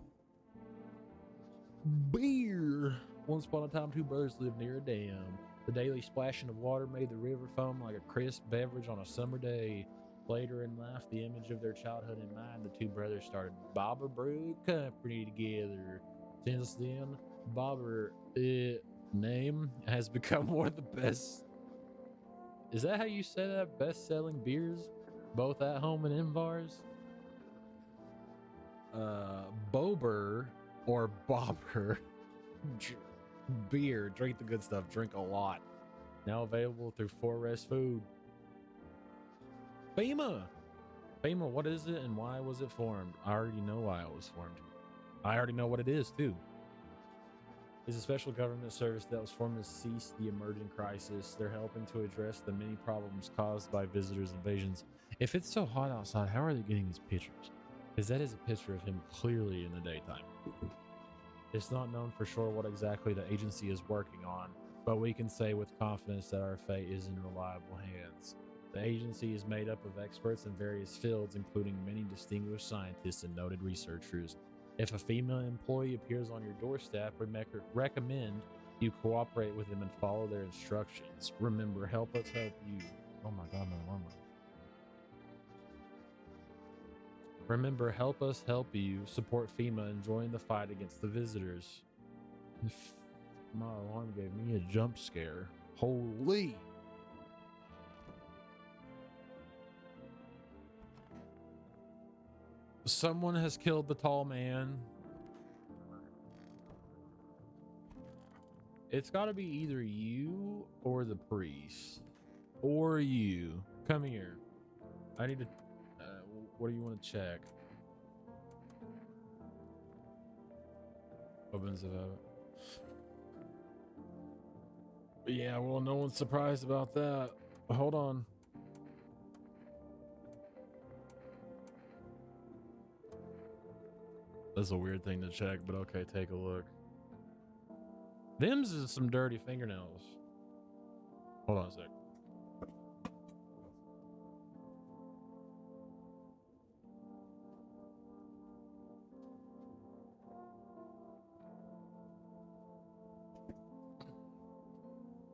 Beer. Once upon a time, 2 brothers lived near a dam. The daily splashing of water made the river foam like a crisp beverage on a summer day. Later in life, the image of their childhood in mind, the 2 brothers started Bobber Brew Company together. Since then, Bobber name has become one of the best. Is that how you say that? Best-selling beers, both at home and in bars. Bober or Bobber beer. Drink the good stuff. Drink a lot. Now available through 4Rest Food. FEMA. FEMA, what is it and why was it formed? I already know why it was formed. I already know what it is too. It's a special government service that was formed to cease the emerging crisis. They're helping to address the many problems caused by visitors' invasions. If it's so hot outside, how are they getting these pictures? Because that is a picture of him clearly in the daytime. It's not known for sure what exactly the agency is working on. but we can say with confidence that our fate is in reliable hands. The agency is made up of experts in various fields, including many distinguished scientists and noted researchers. If a female employee appears on your doorstep, recommend you cooperate with them and follow their instructions. Remember, help us help you. Oh my god, my alarm went. Remember, help us help you. Support FEMA and join the fight against the visitors. My alarm gave me a jump scare. Holy! Someone has killed the tall man. It's got to be either you or the priest. Or you. Come here. I need to... what do you want to check? Opens it up. Yeah, well, no one's surprised about that. Hold on. That's a weird thing to check, but okay, take a look. Them's is some dirty fingernails. Hold on a sec.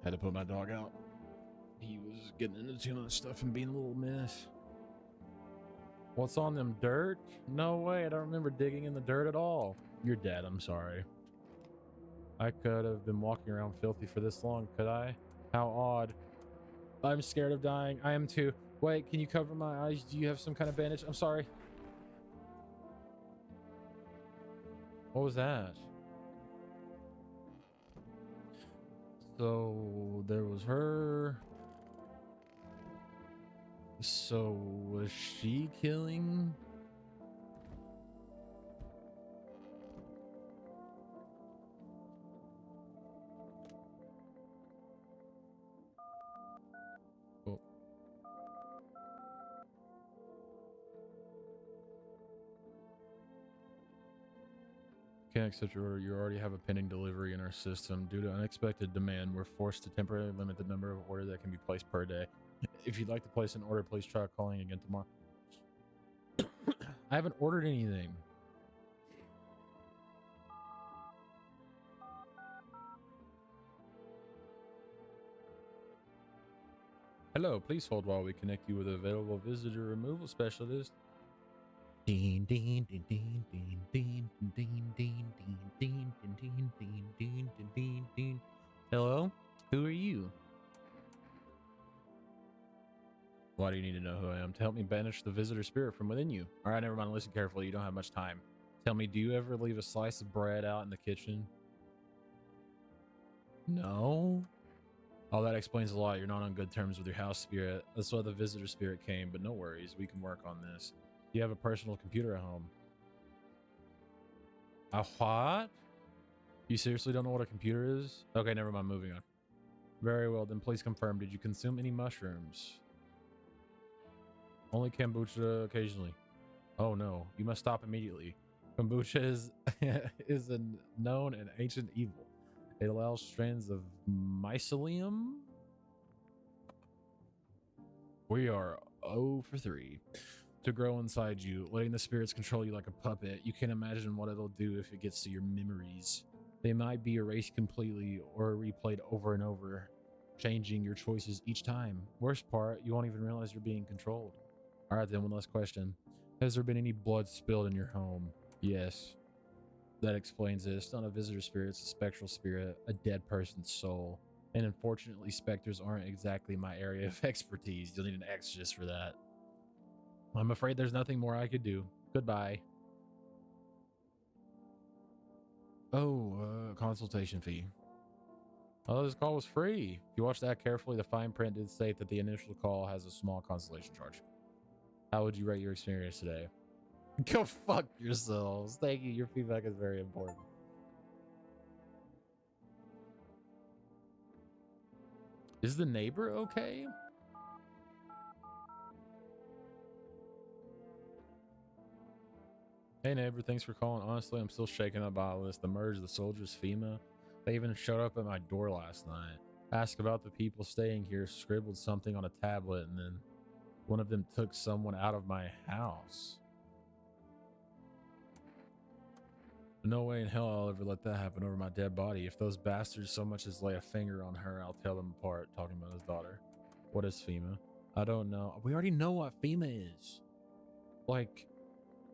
Had to put my dog out. He was getting into too much stuff and being a little mess. What's on them? Dirt? No way, I don't remember digging in the dirt at all. You're dead, I'm sorry. I could have been walking around filthy for this long, could I? How odd. I'm scared of dying. I am too. Wait, can you cover my eyes? Do you have some kind of bandage? I'm sorry. What was that? So there was her. So was she killing? Oh. Can't accept your order. You already have a pending delivery in our system. Due to unexpected demand, we're forced to temporarily limit the number of orders that can be placed per day. If you'd like to place an order, please try calling again tomorrow. I haven't ordered anything. Hello, please hold while we connect you with an available visitor removal specialist. Ding ding ding ding ding ding ding ding ding ding ding ding ding ding ding. Hello? Who are you? Why do you need to know who I am? To help me banish the visitor spirit from within you. All right, never mind. Listen carefully. You don't have much time. Tell me, do you ever leave a slice of bread out in the kitchen? No? Oh, that explains a lot. You're not on good terms with your house spirit. That's why the visitor spirit came, but no worries. We can work on this. Do you have a personal computer at home? A what? You seriously don't know what a computer is? Okay, never mind. Moving on. Very well, then please confirm. Did you consume any mushrooms? Only kombucha occasionally. Oh no, you must stop immediately. Kombucha is a known and ancient evil. It allows strands of mycelium. We are 0 for 3 to grow inside you, letting the spirits control you like a puppet. You can't imagine what it'll do if it gets to your memories. They might be erased completely or replayed over and over, changing your choices each time. Worst part, you won't even realize you're being controlled. All right, then one last question. Has there been any blood spilled in your home? Yes. That explains it. It's not a visitor spirit, it's a spectral spirit, a dead person's soul. And unfortunately, specters aren't exactly my area of expertise. You'll need an exorcist for that. I'm afraid there's nothing more I could do. Goodbye. Oh, consultation fee. Oh, this call was free. If you watch that carefully, the fine print did state that the initial call has a small consultation charge. How would you rate your experience today? Go fuck yourselves. Thank you. Your feedback is very important. Is the neighbor okay? Hey neighbor, thanks for calling. Honestly, I'm still shaken up by all this. The merge, the soldiers, FEMA. They even showed up at my door last night. Asked about the people staying here, scribbled something on a tablet, and then one of them took someone out of my house. No way in hell I'll ever let that happen over my dead body. If those bastards so much as lay a finger on her, I'll tear them apart. Talking about his daughter. What is FEMA? I don't know. We already know what FEMA is. Like,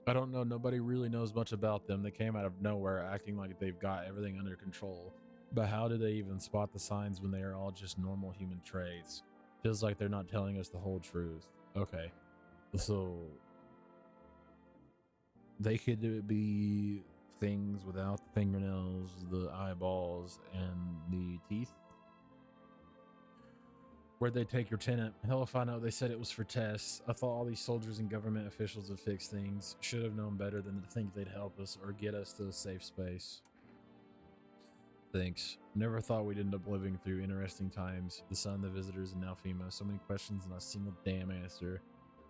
I don't know. Nobody really knows much about them. They came out of nowhere acting like they've got everything under control. But how do they even spot the signs when they are all just normal human traits? Feels like they're not telling us the whole truth. Okay. So they could be things without the fingernails, the eyeballs, and the teeth. Where'd they take your tenant? Hell if I know. They said it was for tests. I thought all these soldiers and government officials would fix things. Should have known better than to think they'd help us or get us to a safe space. Thanks. Never thought we'd end up living through interesting times. The sun, the visitors, and now FEMA. So many questions and not a single damn answer.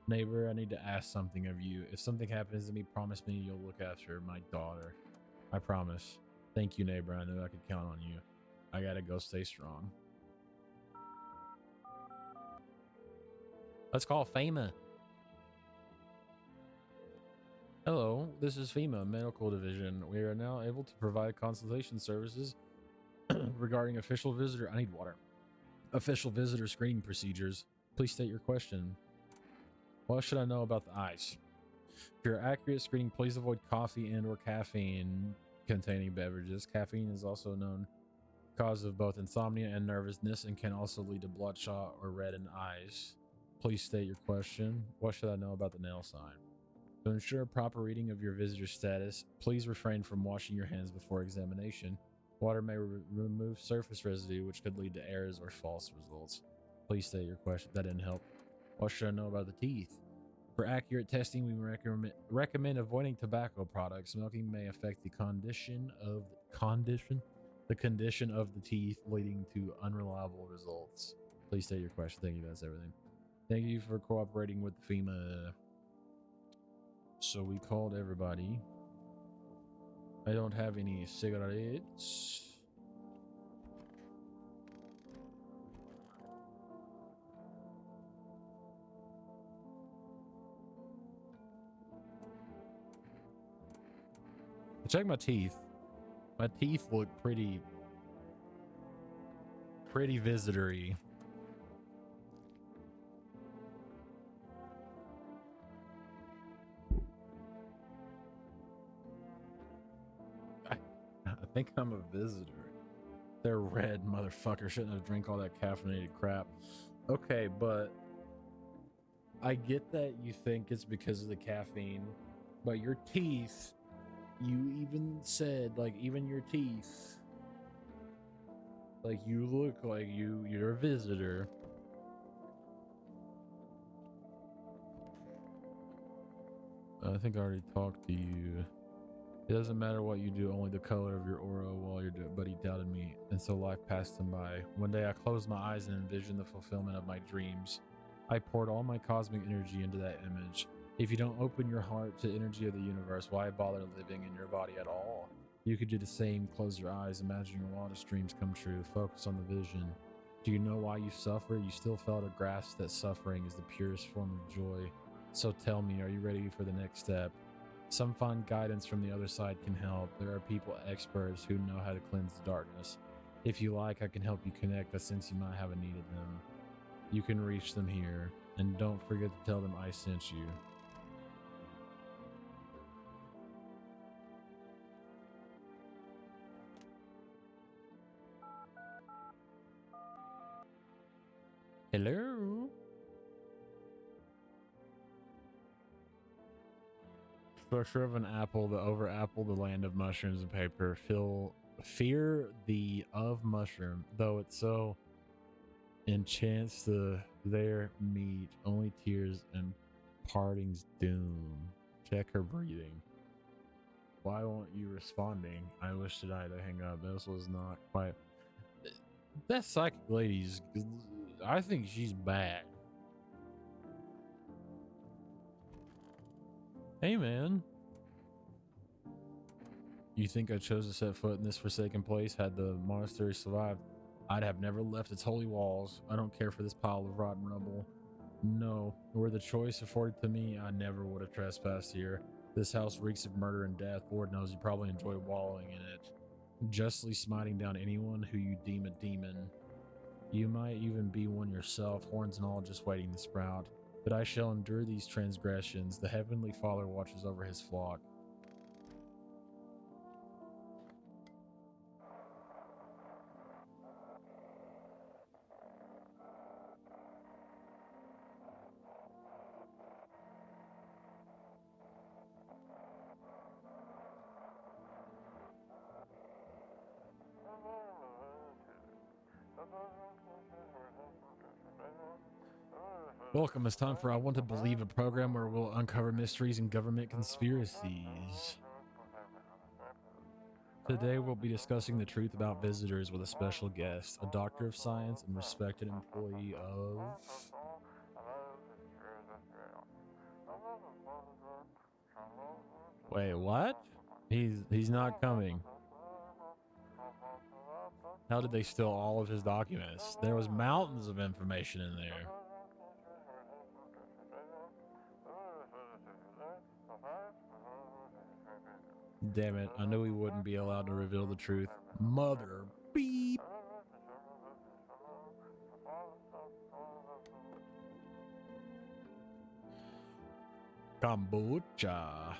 Neighbor, I need to ask something of you. If something happens to me, promise me you'll look after my daughter. I promise. Thank you, neighbor. I knew I could count on you. I gotta go stay strong. Let's call FEMA. Hello, this is FEMA Medical Division. We are now able to provide consultation services regarding official visitor. I need water. Official visitor screening procedures. Please state your question. What should I know about the eyes? For your accurate screening, please avoid coffee and or caffeine containing beverages. Caffeine is also known cause of both insomnia and nervousness and can also lead to bloodshot or reddened eyes. Please state your question. What should I know about the nail sign? To ensure a proper reading of your visitor status, please refrain from washing your hands before examination. Water may remove surface residue, which could lead to errors or false results. Please state your question. That didn't help. What should I know about the teeth? For accurate testing, we recommend avoiding tobacco products. Smoking may affect the condition of the teeth, leading to unreliable results. Please state your question. Thank you. That's everything. Thank you for cooperating with FEMA. So we called everybody. I don't have any cigarettes. Check my teeth. My teeth look pretty visitor-y. I think I'm a visitor. They're red, motherfucker. Shouldn't have drank all that caffeinated crap. Okay, but I get that you think it's because of the caffeine, but your teeth, you even said, like, even your teeth, like, you look like you're a visitor. I think I already talked to you. It doesn't matter what you do, only the color of your aura while you're doing. But he doubted me, and so life passed him by. One day I closed my eyes and envisioned the fulfillment of my dreams. I poured all my cosmic energy into that image. If you don't open your heart to the energy of the universe, why bother living in your body at all? You could do the same. Close your eyes, imagine your wildest dreams come true. Focus on the vision. Do you know why you suffer? You still fail to grasp that suffering is the purest form of joy. So tell me, are you ready for the next step? Some fine guidance from the other side can help. There are people, experts, who know how to cleanse the darkness. If you like, I can help you connect. I sense you might have a need of them. You can reach them here. And don't forget to tell them I sent you. Hello? Structure of an apple, the over apple, the land of mushrooms and paper. Fear the of mushroom, though it so enchants their meat. Only tears and parting's doom. Check her breathing. Why won't you responding? I wish to die to hang up. This was not quite. That psychic lady's. I think she's bad. Hey, man. You think I chose to set foot in this forsaken place? Had the monastery survived, I'd have never left its holy walls. I don't care for this pile of rotten rubble. No, were the choice afforded to me, I never would have trespassed here. This house reeks of murder and death. Lord knows you probably enjoy wallowing in it, justly smiting down anyone who you deem a demon. You might even be one yourself, horns and all, just waiting to sprout. But I shall endure these transgressions. The Heavenly Father watches over his flock. Welcome. It's time for I Want to Believe, a program where we'll uncover mysteries and government conspiracies. Today we'll be discussing the truth about visitors with a special guest, a doctor of science and respected employee of... Wait, what? He's not coming. How did they steal all of his documents? There was mountains of information in there. Damn it, I knew he wouldn't be allowed to reveal the truth. Mother beep. Kombucha.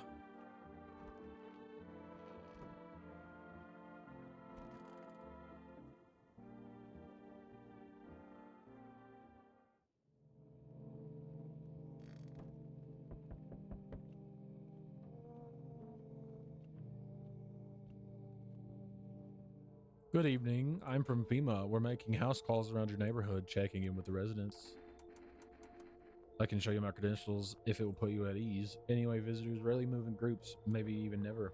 Good evening. I'm from FEMA. We're making house calls around your neighborhood, checking in with the residents. I can show you my credentials if it will put you at ease. Anyway, visitors rarely move in groups, maybe even never.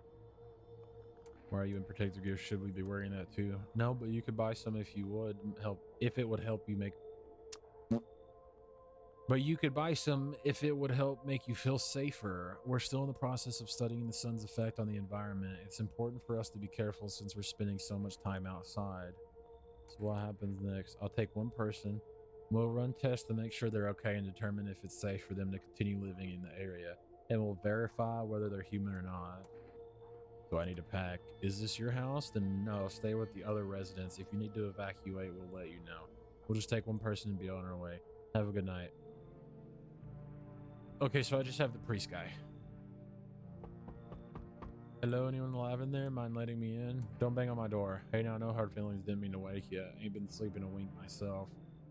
Why are you in protective gear? Should we be wearing that too? No, but you could buy some if you would help. If it would help you make. But you could buy some if it would help make you feel safer. We're still in the process of studying the sun's effect on the environment. It's important for us to be careful since we're spending so much time outside. So what happens next? I'll take one person. We'll run tests to make sure they're okay and determine if it's safe for them to continue living in the area. And we'll verify whether they're human or not. Do I need to pack? Is this your house? Then no, stay with the other residents. If you need to evacuate, we'll let you know. We'll just take one person and be on our way. Have a good night. Okay, so I just have the priest guy. Hello, anyone alive in there? Mind letting me in? Don't bang on my door. Hey, now, no hard feelings. Didn't mean to wake you. Ain't been sleeping a wink myself.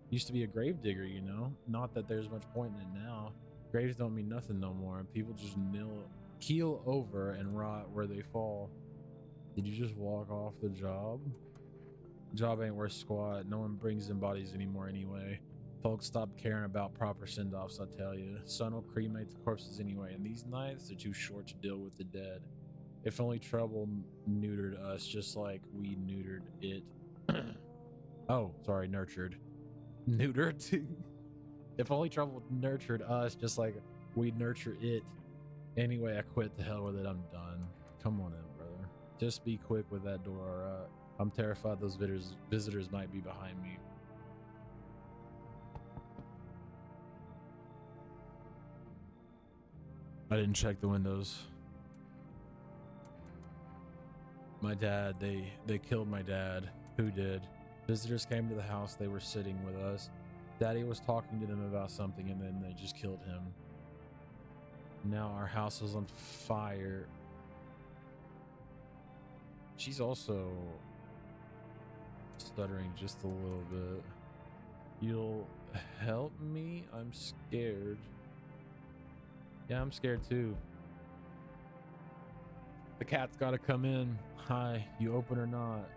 Used to be a grave digger, you know? Not that there's much point in it now. Graves don't mean nothing no more. People just keel over and rot where they fall. Did you just walk off the job? Job ain't worth squat. No one brings in bodies anymore anyway. Folks stop caring about proper send-offs, I tell you. Sun will cremate the corpses anyway, and these nights are too short to deal with the dead. If only trouble neutered us just like we neutered it. Oh, sorry, nurtured. Neutered? If only trouble nurtured us just like we nurture it. Anyway, I quit. The hell with it. I'm done. Come on in, brother. Just be quick with that door, alright? I'm terrified those visitors might be behind me. I didn't check the windows. My dad, they killed my dad. Who did? Visitors came to the house. They were sitting with us. Daddy was talking to them about something and then they just killed him. Now our house is on fire. She's also stuttering just a little bit. You'll help me? I'm scared. Yeah, I'm scared too. The cat's gotta come in. Hi, you open or not?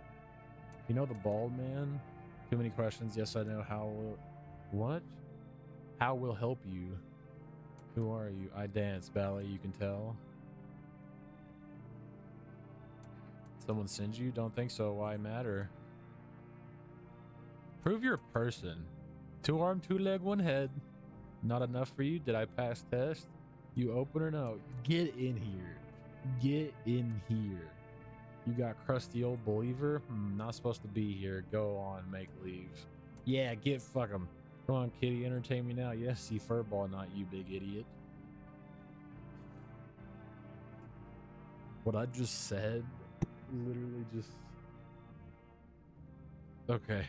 You know the bald man? Too many questions. Yes, I know. How will... What? How will help you? Who are you? I dance ballet, you can tell. Someone sends you? Don't think so. Why matter? Prove you're a person. 2 arm, 2 leg, 1 head. Not enough for you? Did I pass test? You open or no? Get in here. Get in here. You got crusty old believer? Not supposed to be here. Go on, make leave. Yeah, get fuck him. Come on, kitty, entertain me now. Yes, see furball, not you, big idiot. What I just said, literally just... Okay.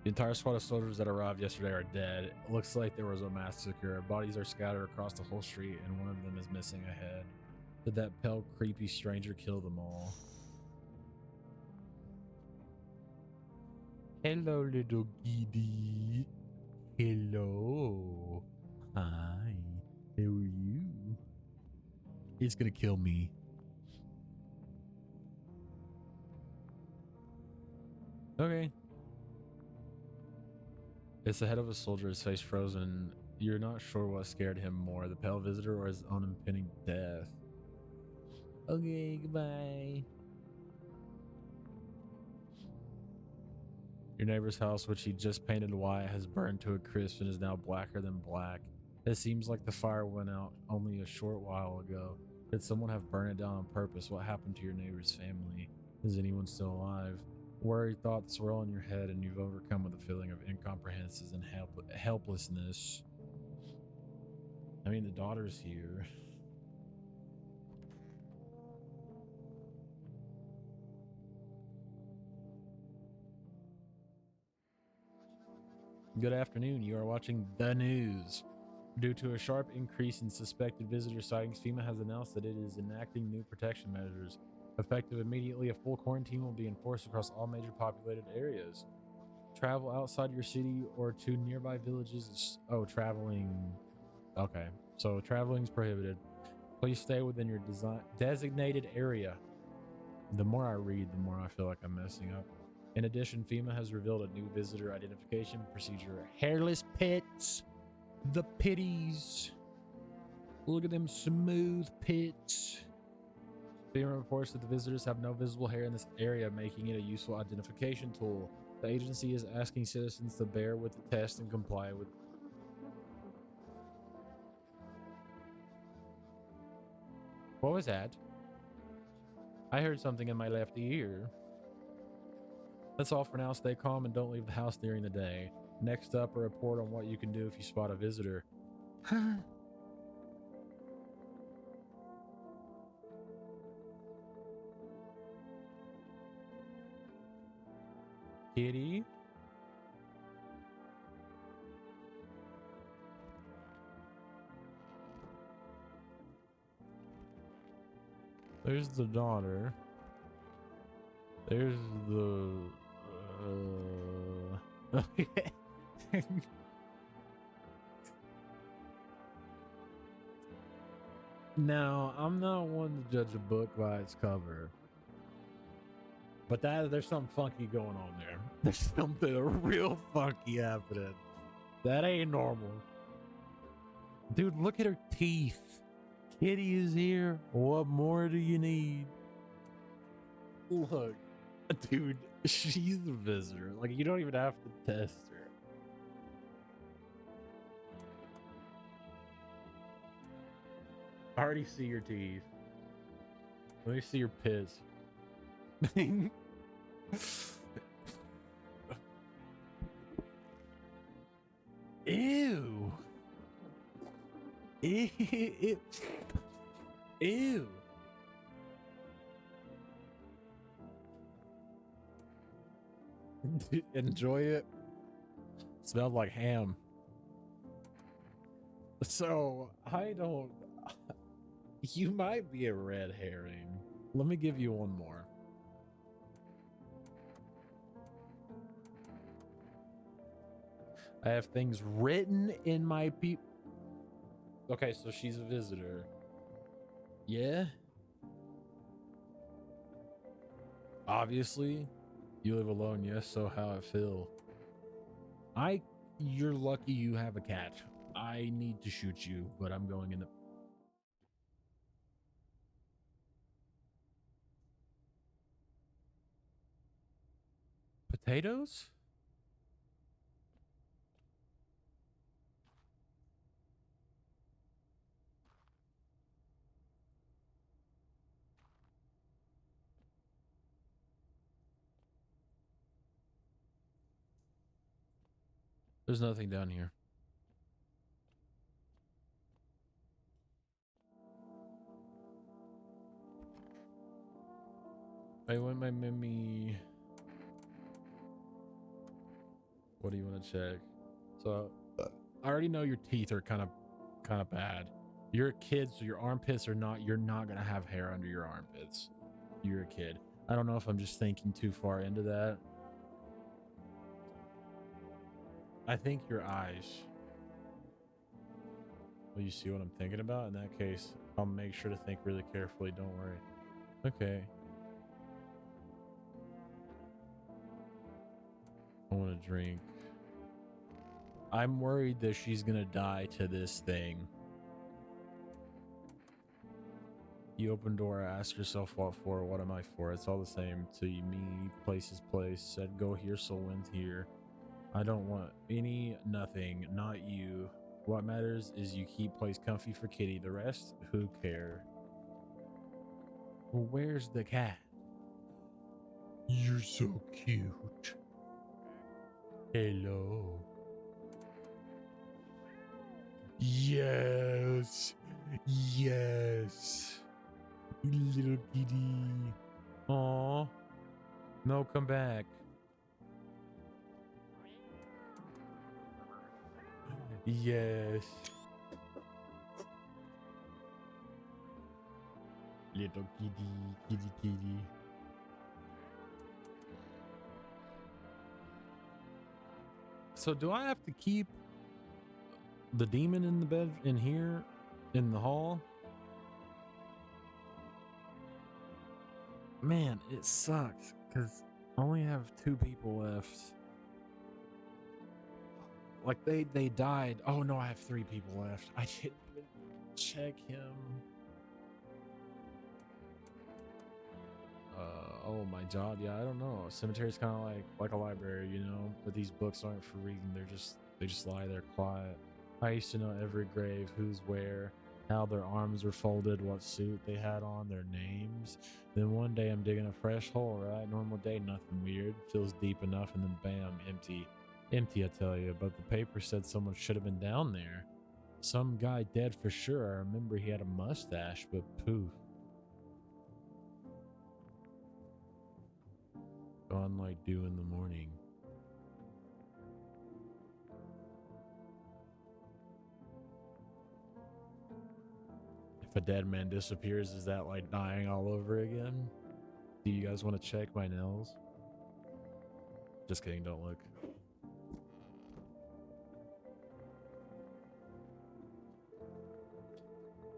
The entire squad of soldiers that arrived yesterday are dead. It looks like there was a massacre. Bodies are scattered across the whole street, and one of them is missing a head. Did that pale, creepy stranger kill them all? Hello, little giddy. Hello. Hi. How are you? It's gonna kill me. Okay. It's the head of a soldier, his face frozen. You're not sure what scared him more, the pale visitor or his own impending death. Okay, goodbye. Your neighbor's house, which he just painted white, has burned to a crisp and is now blacker than black. It seems like the fire went out only a short while ago. Did someone have burned it down on purpose? What happened to your neighbor's family? Is anyone still alive? Worried thoughts swirl in your head, and you've overcome with a feeling of incomprehension and helplessness. I mean, the daughter's here. Good afternoon. You are watching the news. Due to a sharp increase in suspected visitor sightings, FEMA has announced that it is enacting new protection measures. Effective immediately, a full quarantine will be enforced across all major populated areas. Travel outside your city or to nearby villages is... Oh, traveling... Okay, so traveling is prohibited. Please stay within your designated area. The more I read, the more I feel like I'm messing up. In addition, FEMA has revealed a new visitor identification procedure. Hairless pits. The pitties. Look at them smooth pits. FEMA reports that the visitors have no visible hair in this area, making it a useful identification tool. The agency is asking citizens to bear with the test and comply with... What was that? I heard something in my left ear. That's all for now. Stay calm and don't leave the house during the day. Next up, a report on what you can do if you spot a visitor. Kitty? There's the daughter. There's the... Now, I'm not one to judge a book by its cover. But there's something funky going on there. There's something real funky happening. That ain't normal. Dude, look at her teeth. Kitty is here. What more do you need? Look, dude, she's a visitor. Like, you don't even have to test her. I already see your teeth. Let me see your piss. Ew. Ew. Ew. Enjoy it. Smelled like ham. So, I don't... You might be a red herring. Let me give you one more. I have things written in my Okay, so she's a visitor. Yeah? Obviously. You live alone, yes, so how I feel. You're lucky you have a cat. I need to shoot you, but I'm going in the... Potatoes? There's nothing down here. I want my Mimi. What do you want to check? So I already know your teeth are kind of bad. You're a kid, so your armpits are not. You're not gonna have hair under your armpits. You're a kid. I don't know if I'm just thinking too far into that. I think your eyes. Well, you see what I'm thinking about? In that case, I'll make sure to think really carefully. Don't worry. Okay. I want to drink. I'm worried that she's gonna die to this thing. You open door, ask yourself what for, what am I for? It's all the same to me, place is place. Said go here, so went here. I don't want any, nothing, not you. What matters is you keep place comfy for Kitty. The rest, who care? Well, where's the cat? You're so cute. Hello. Yes. Yes. Little kitty. Aw. No, come back. Yes. Little kitty. So do I have to keep the demon in the bed in here in the hall? Man, it sucks because I only have 2 people left. Like they died. Oh no, I have 3 people left. I didn't even check him. Oh my job. Yeah, I don't know. Cemetery's kind of like a library, you know, but these books aren't for reading. They just lie there quiet. I used to know every grave, who's where, how their arms were folded, what suit they had on, their names. Then one day I'm digging a fresh hole, right? Normal day, nothing weird. Feels deep enough, and then bam, empty. Empty, I tell you. But the paper said someone should have been down there. Some guy dead for sure. I remember he had a mustache, but poof. Gone like dew in the morning. If a dead man disappears, is that like dying all over again? Do you guys want to check my nails? Just kidding, don't look.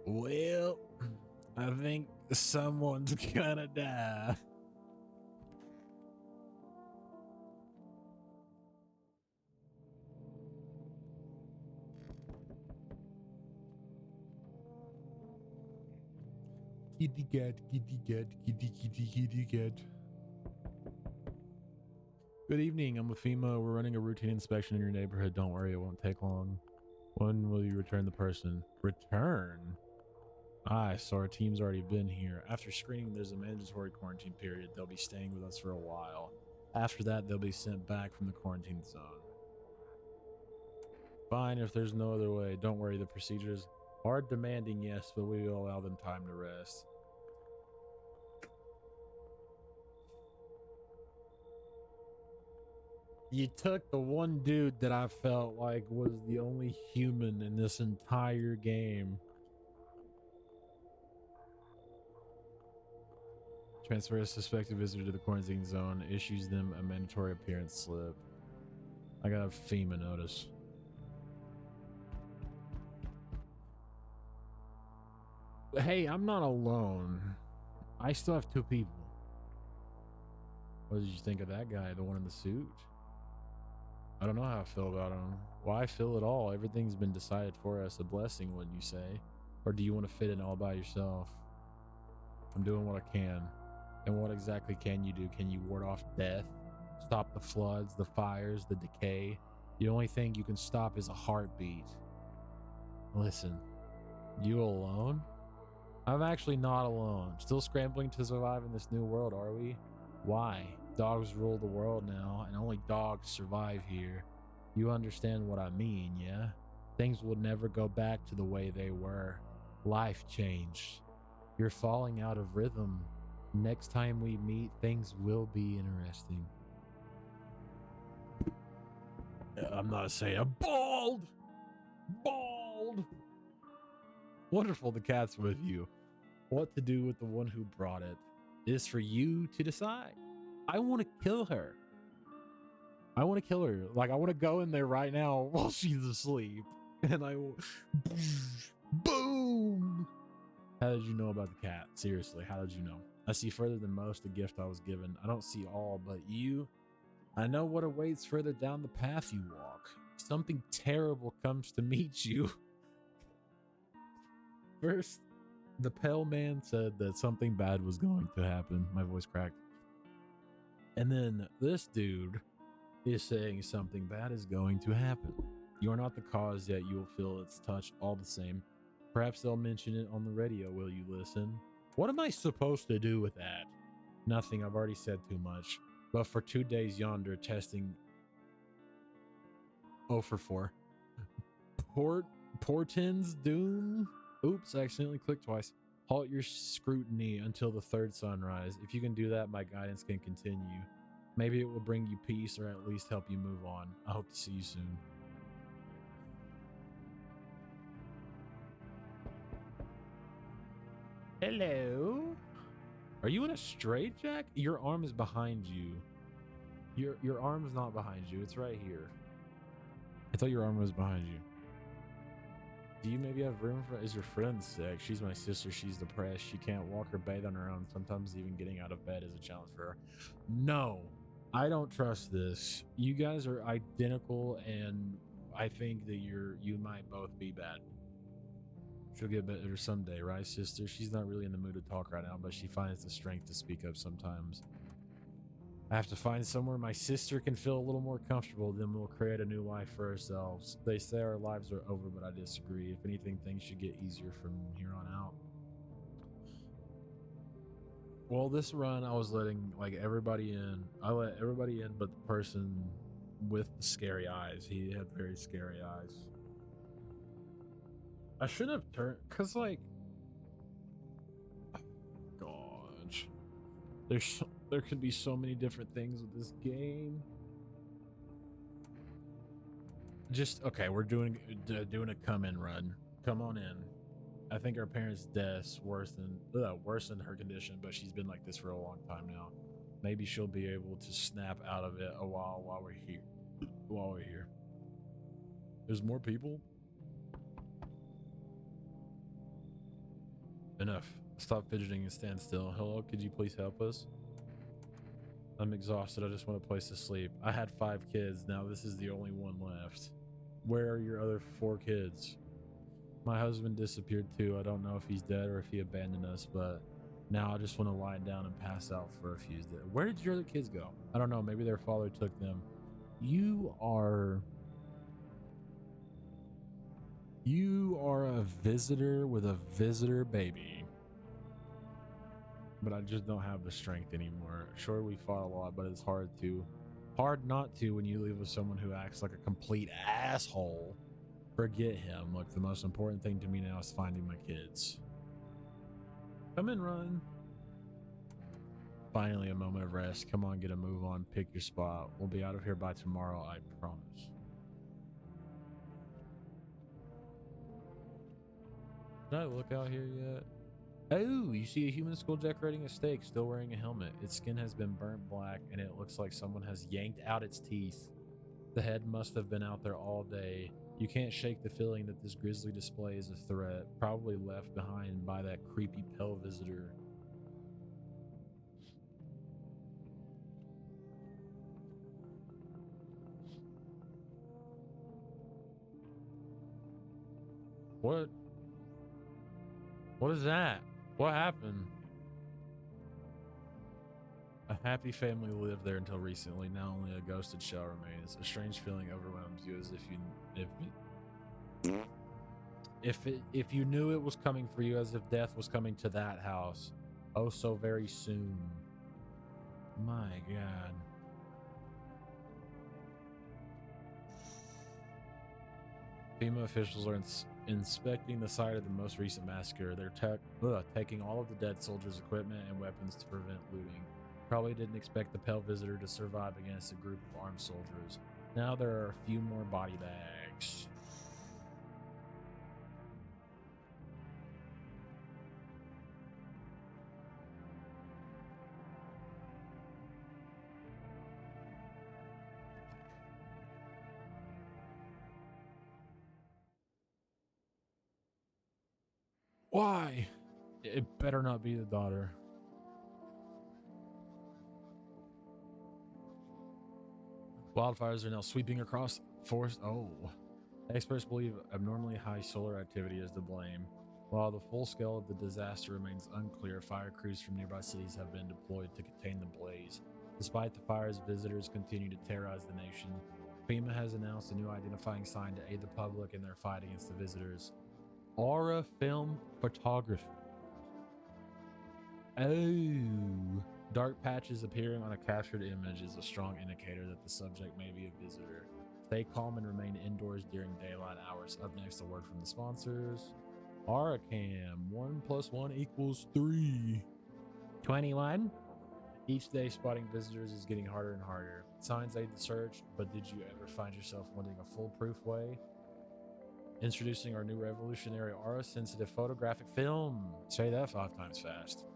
Well, I think someone's gonna die. Kitty cat, kitty cat, kitty cat. Good evening, I'm a FEMA. We're running a routine inspection in your neighborhood. Don't worry, it won't take long. When will you return the person? Return? So our team's already been here. After screening, there's a mandatory quarantine period. They'll be staying with us for a while. After that, they'll be sent back from the quarantine zone. Fine, if there's no other way. Don't worry, the procedures are demanding, yes, but we will allow them time to rest. You took the one dude that I felt like was the only human in this entire game. Transfer a suspected visitor to the quarantine zone. Issues them a mandatory appearance slip. I got a FEMA notice. Hey, I'm not alone. I still have 2 people. What did you think of that guy, the one in the suit? I don't know how I feel about him. Why feel at all? Everything's been decided for us. A blessing, wouldn't you say? Or do you want to fit in all by yourself? I'm doing what I can. And what exactly can you do? Can you ward off death? Stop the floods, the fires, the decay? The only thing you can stop is a heartbeat. Listen, you alone? I'm actually not alone. Still scrambling to survive in this new world, are we? Why? Dogs rule the world now, and only dogs survive here. You understand what I mean, yeah? Things will never go back to the way they were. Life changed. You're falling out of rhythm. Next time we meet, things will be interesting. I'm not saying bald. Bald. Wonderful, the cat's with you. What to do with the one who brought it is for you to decide. I want to kill her. I want to kill her. Like, I want to go in there right now while she's asleep. And I will... Boom! How did you know about the cat? Seriously, how did you know? I see further than most the gift I was given. I don't see all, but you... I know what awaits further down the path you walk. Something terrible comes to meet you. First, the pale man said that something bad was going to happen. My voice cracked. And then this dude is saying something bad is going to happen. You're not the cause, yet you'll feel its touch all the same. Perhaps they'll mention it on the radio. Will you listen? What am I supposed to do with that? Nothing. I've already said too much. But for 2 days yonder, testing 0 for 4. Portent's doom. Oops, I accidentally clicked twice. Halt your scrutiny until the third sunrise. If you can do that, my guidance can continue. Maybe it will bring you peace or at least help you move on. I hope to see you soon. Hello? Are you in a straitjacket? Your arm is behind you. Your arm is not behind you. It's right here. I thought your arm was behind you. Do you maybe have room for... Is your friend sick? She's my sister. She's depressed. She can't walk or bathe on her own. Sometimes even getting out of bed is a challenge for her. No, I don't trust this. You guys are identical, and I think that you might both be bad. She'll get better someday, right, sister? She's not really in the mood to talk right now, but she finds the strength to speak up sometimes. I have to find somewhere my sister can feel a little more comfortable, then we'll create a new life for ourselves. They say our lives are over, but I disagree. If anything, things should get easier from here on out. Well, this run, I was letting like everybody in. I let everybody in but the person with the scary eyes. He had very scary eyes. I should have turned, cause like, gosh, there could be so many different things with this game. Just okay, we're doing a come in run. Come on in. I think our parents' death's worsened her condition, but she's been like this for a long time now. Maybe she'll be able to snap out of it a while we're here. While we're here. There's more people. Enough. Stop fidgeting and stand still. Hello, could you please help us? I'm exhausted. I just want a place to sleep. I had 5 kids. Now this is the only one left. Where are your other 4 kids? My husband disappeared too. I don't know if he's dead or if he abandoned us, but now I just want to lie down and pass out for a few days. Where did your other kids go? I don't know. Maybe their father took them. You are a visitor with a visitor baby. But I just don't have the strength anymore. Sure, we fought a lot, but it's hard not to when you live with someone who acts like a complete asshole. Forget him. Look, the most important thing to me now is finding my kids. Come in, run. Finally, a moment of rest. Come on, get a move on. Pick your spot. We'll be out of here by tomorrow, I promise. Did I look out here yet? Oh, you see a human skull decorating a stake, still wearing a helmet. Its skin has been burnt black, and it looks like someone has yanked out its teeth. The head must have been out there all day. You can't shake the feeling that this grisly display is a threat, probably left behind by that creepy pale visitor. What? What is that? What happened? A happy family lived there until recently. Now only a ghosted shell remains. A strange feeling overwhelms you, as if you knew it was coming for you, as if death was coming to that house. Oh, so very soon. My God. FEMA officials are inspecting the site of the most recent massacre. They're taking all of the dead soldiers' equipment and weapons to prevent looting. Probably didn't expect the pale visitor to survive against a group of armed soldiers. Now there are a few more body bags. Why? It better not be the daughter. Wildfires are now sweeping across forest. Oh. Experts believe abnormally high solar activity is to blame. While the full scale of the disaster remains unclear, fire crews from nearby cities have been deployed to contain the blaze. Despite the fires, visitors continue to terrorize the nation. FEMA has announced a new identifying sign to aid the public in their fight against the visitors. Aura Film Photography. Oh. Dark patches appearing on a captured image is a strong indicator that the subject may be a visitor. Stay calm and remain indoors during daylight hours. Up next, a word from the sponsors. Auracam, 1 + 1 = 3. 21. Each day, spotting visitors is getting harder and harder. Signs aid the search, but did you ever find yourself wanting a foolproof way? Introducing our new revolutionary aura-sensitive photographic film. Say that 5 times fast.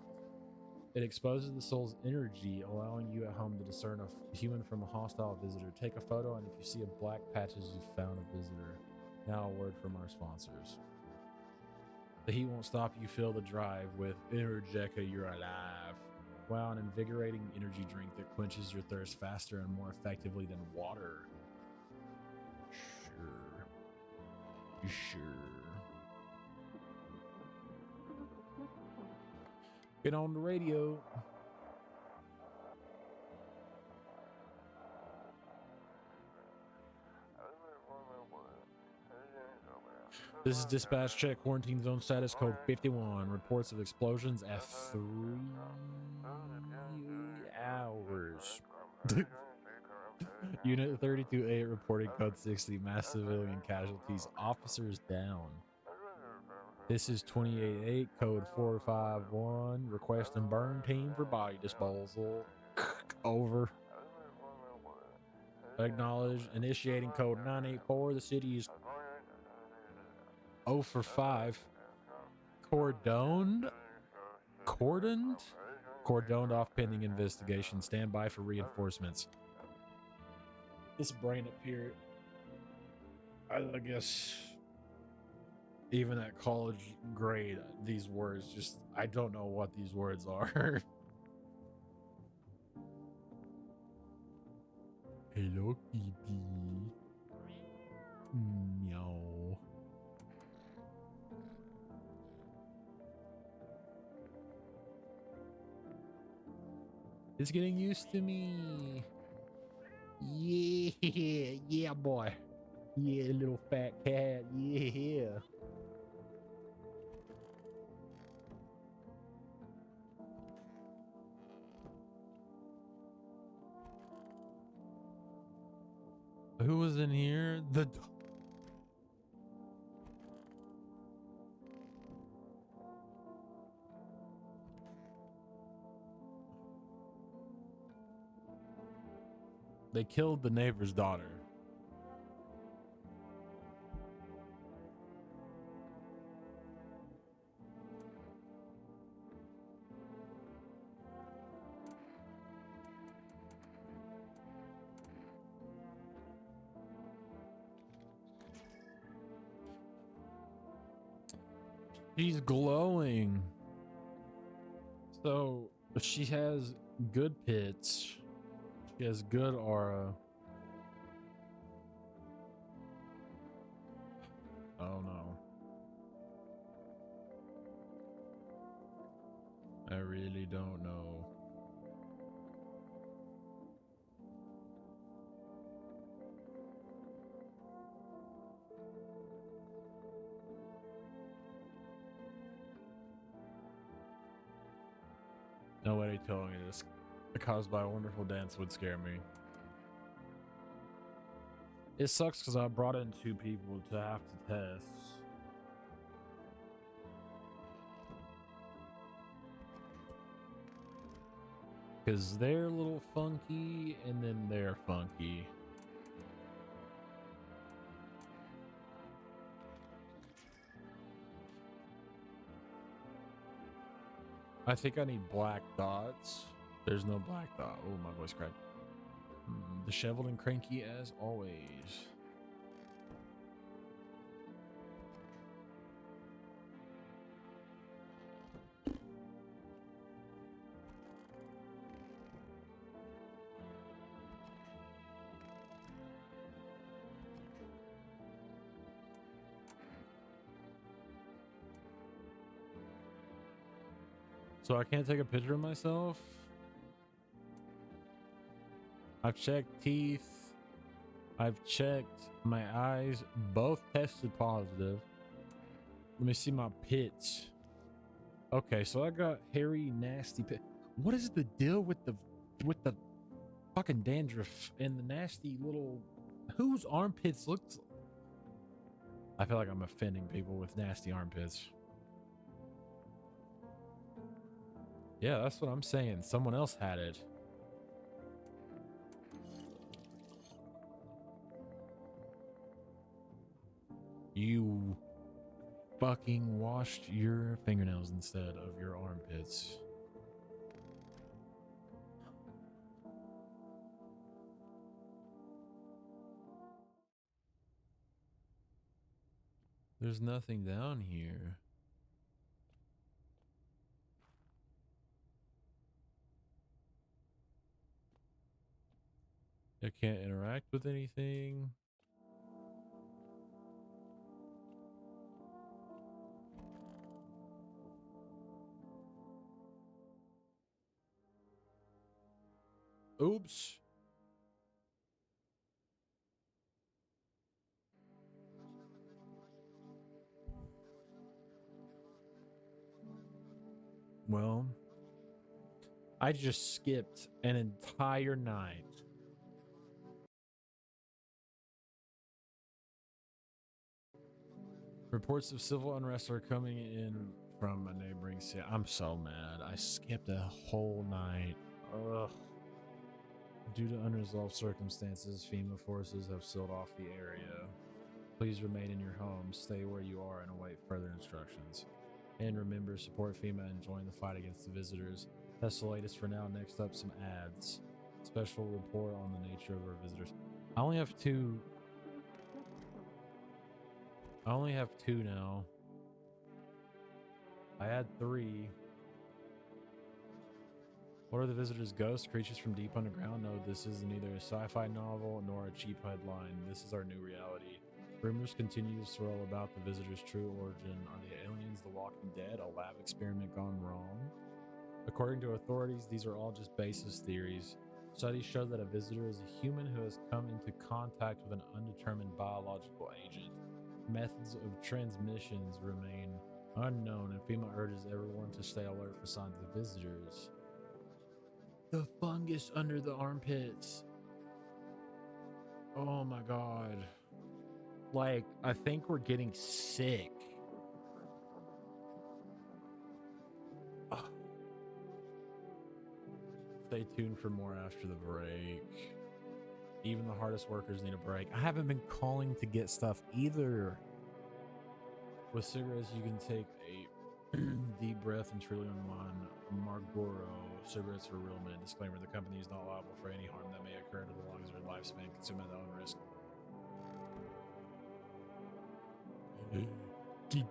It exposes the soul's energy, allowing you at home to discern a human from a hostile visitor. Take a photo, and if you see a black patches, you've found a visitor. Now a word from our sponsors. The heat won't stop you. Feel the drive with Energeca You're Alive. Wow, an invigorating energy drink that quenches your thirst faster and more effectively than water. Sure. Get on the radio. This is dispatch check. Quarantine zone status code 51. Reports of explosions at 3 hours. Unit 32A reporting code 60. Mass civilian casualties. Officers down. This is 28-8, code 451. Request and burn team for body disposal. Over. Acknowledge. Initiating code 984. The city is 0 for 5. Cordoned off pending investigation. Stand by for reinforcements. This brain up here, I guess even at college grade, these words just, I don't know what these words are. Hello, kitty. Meow. It's getting used to me. Yeah, boy. Yeah, little fat cat. Yeah. Who was in here? They killed the neighbor's daughter. She's glowing. So she has good pits. She has good aura. Oh no. I really don't know. Nobody told me this caused by a wonderful dance would scare me. It sucks because I brought in 2 people to have to test. Because they're a little funky, and then they're funky. I think I need black dots. There's no black dot. Oh, my voice cracked. Disheveled and cranky as always. So I can't take a picture of myself? I've checked teeth. I've checked my eyes. Both tested positive. Let me see my pits. Okay, so I got hairy, nasty pit. What is the deal with the fucking dandruff and the nasty little... Whose armpits looks... I feel like I'm offending people with nasty armpits. Yeah, that's what I'm saying. Someone else had it. You fucking washed your fingernails instead of your armpits. There's nothing down here. I can't interact with anything. Oops. Well, I just skipped an entire night. Reports of civil unrest are coming in from a neighboring city. I'm so mad. I skipped a whole night. Ugh. Due to unresolved circumstances, FEMA forces have sealed off the area. Please remain in your home, stay where you are, and await further instructions. And remember, support FEMA and join the fight against the visitors. That's the latest for now. Next up, some ads. Special report on the nature of our visitors. I only have 2. I only have 2 now. I had 3. What are the visitors? Ghosts? Creatures from deep underground? No, this is neither a sci-fi novel nor a cheap headline. This is our new reality. Rumors continue to swirl about the visitors' true origin. Are the aliens the Walking Dead? A lab experiment gone wrong? According to authorities, these are all just baseless theories. Studies show that a visitor is a human who has come into contact with an undetermined biological agent. Methods of transmissions remain unknown, and FEMA urges everyone to stay alert for signs of visitors. The fungus under the armpits. Oh my god. Like, I think we're getting sick. Ugh. Stay tuned for more after the break. Even the hardest workers need a break. I haven't been calling to get stuff either. With cigarettes, you can take a deep breath and truly unwind. Marlboro cigarettes for real men. Disclaimer: the company is not liable for any harm that may occur to the lungs or lifespan. Consume at their own risk. Kitty,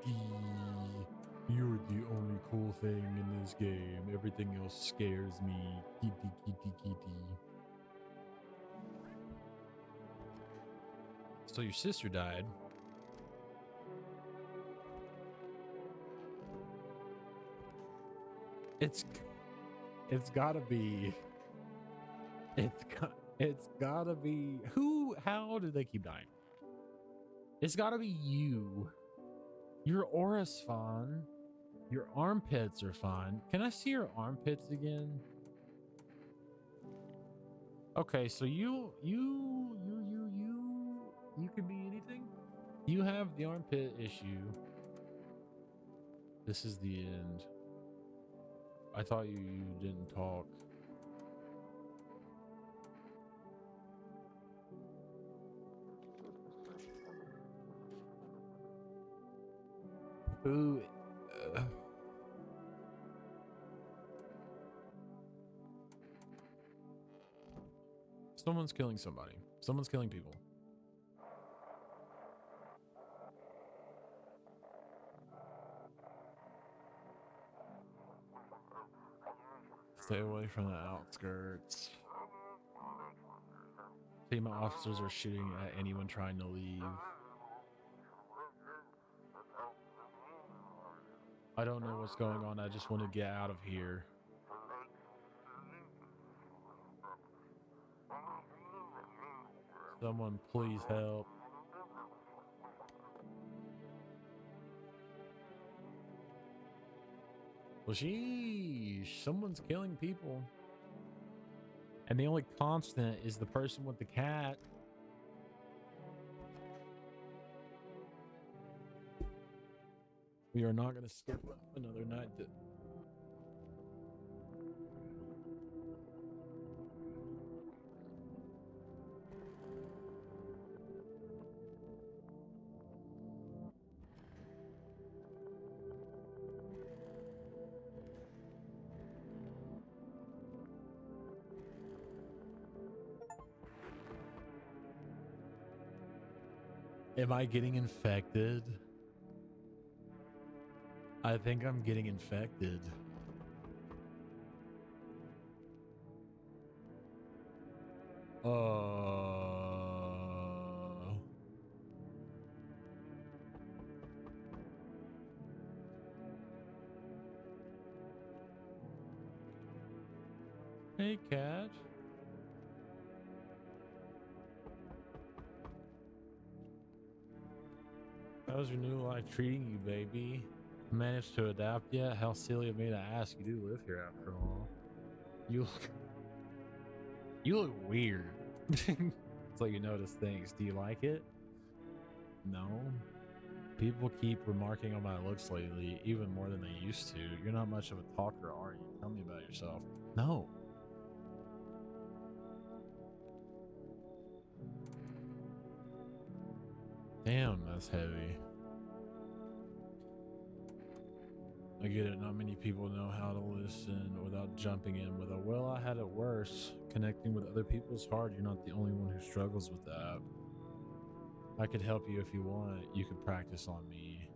you're the only cool thing in this game. Everything else scares me. Kitty, kitty, kitty. So your sister died. It's gotta be. It's gotta be. Who? How do they keep dying? It's gotta be you. Your aura's fine. Your armpits are fine. Can I see your armpits again? Okay, so you. You could be anything. You have the armpit issue. This is the end. I thought you didn't talk. Ooh. Someone's killing somebody. Someone's killing people. Stay away from the outskirts. FEMA officers are shooting at anyone trying to leave. I don't know what's going on. I just want to get out of here. Someone please help. Well, sheesh, someone's killing people. And the only constant is the person with the cat. We are not going to skip another night. Am I getting infected? I think I'm getting infected. Hey, cat. How's your new life treating you, baby? Managed to adapt yet? How silly of me to ask. You do live here after all. You look weird. So you notice things. Do you like it? No. People keep remarking on my looks lately, even more than they used to. You're not much of a talker, are you? Tell me about yourself. No. Damn, that's heavy. I get it, not many people know how to listen without jumping in with a, well, I had it worse. Connecting with other people is hard. You're not the only one who struggles with that. I could help you if you want. You could practice on me.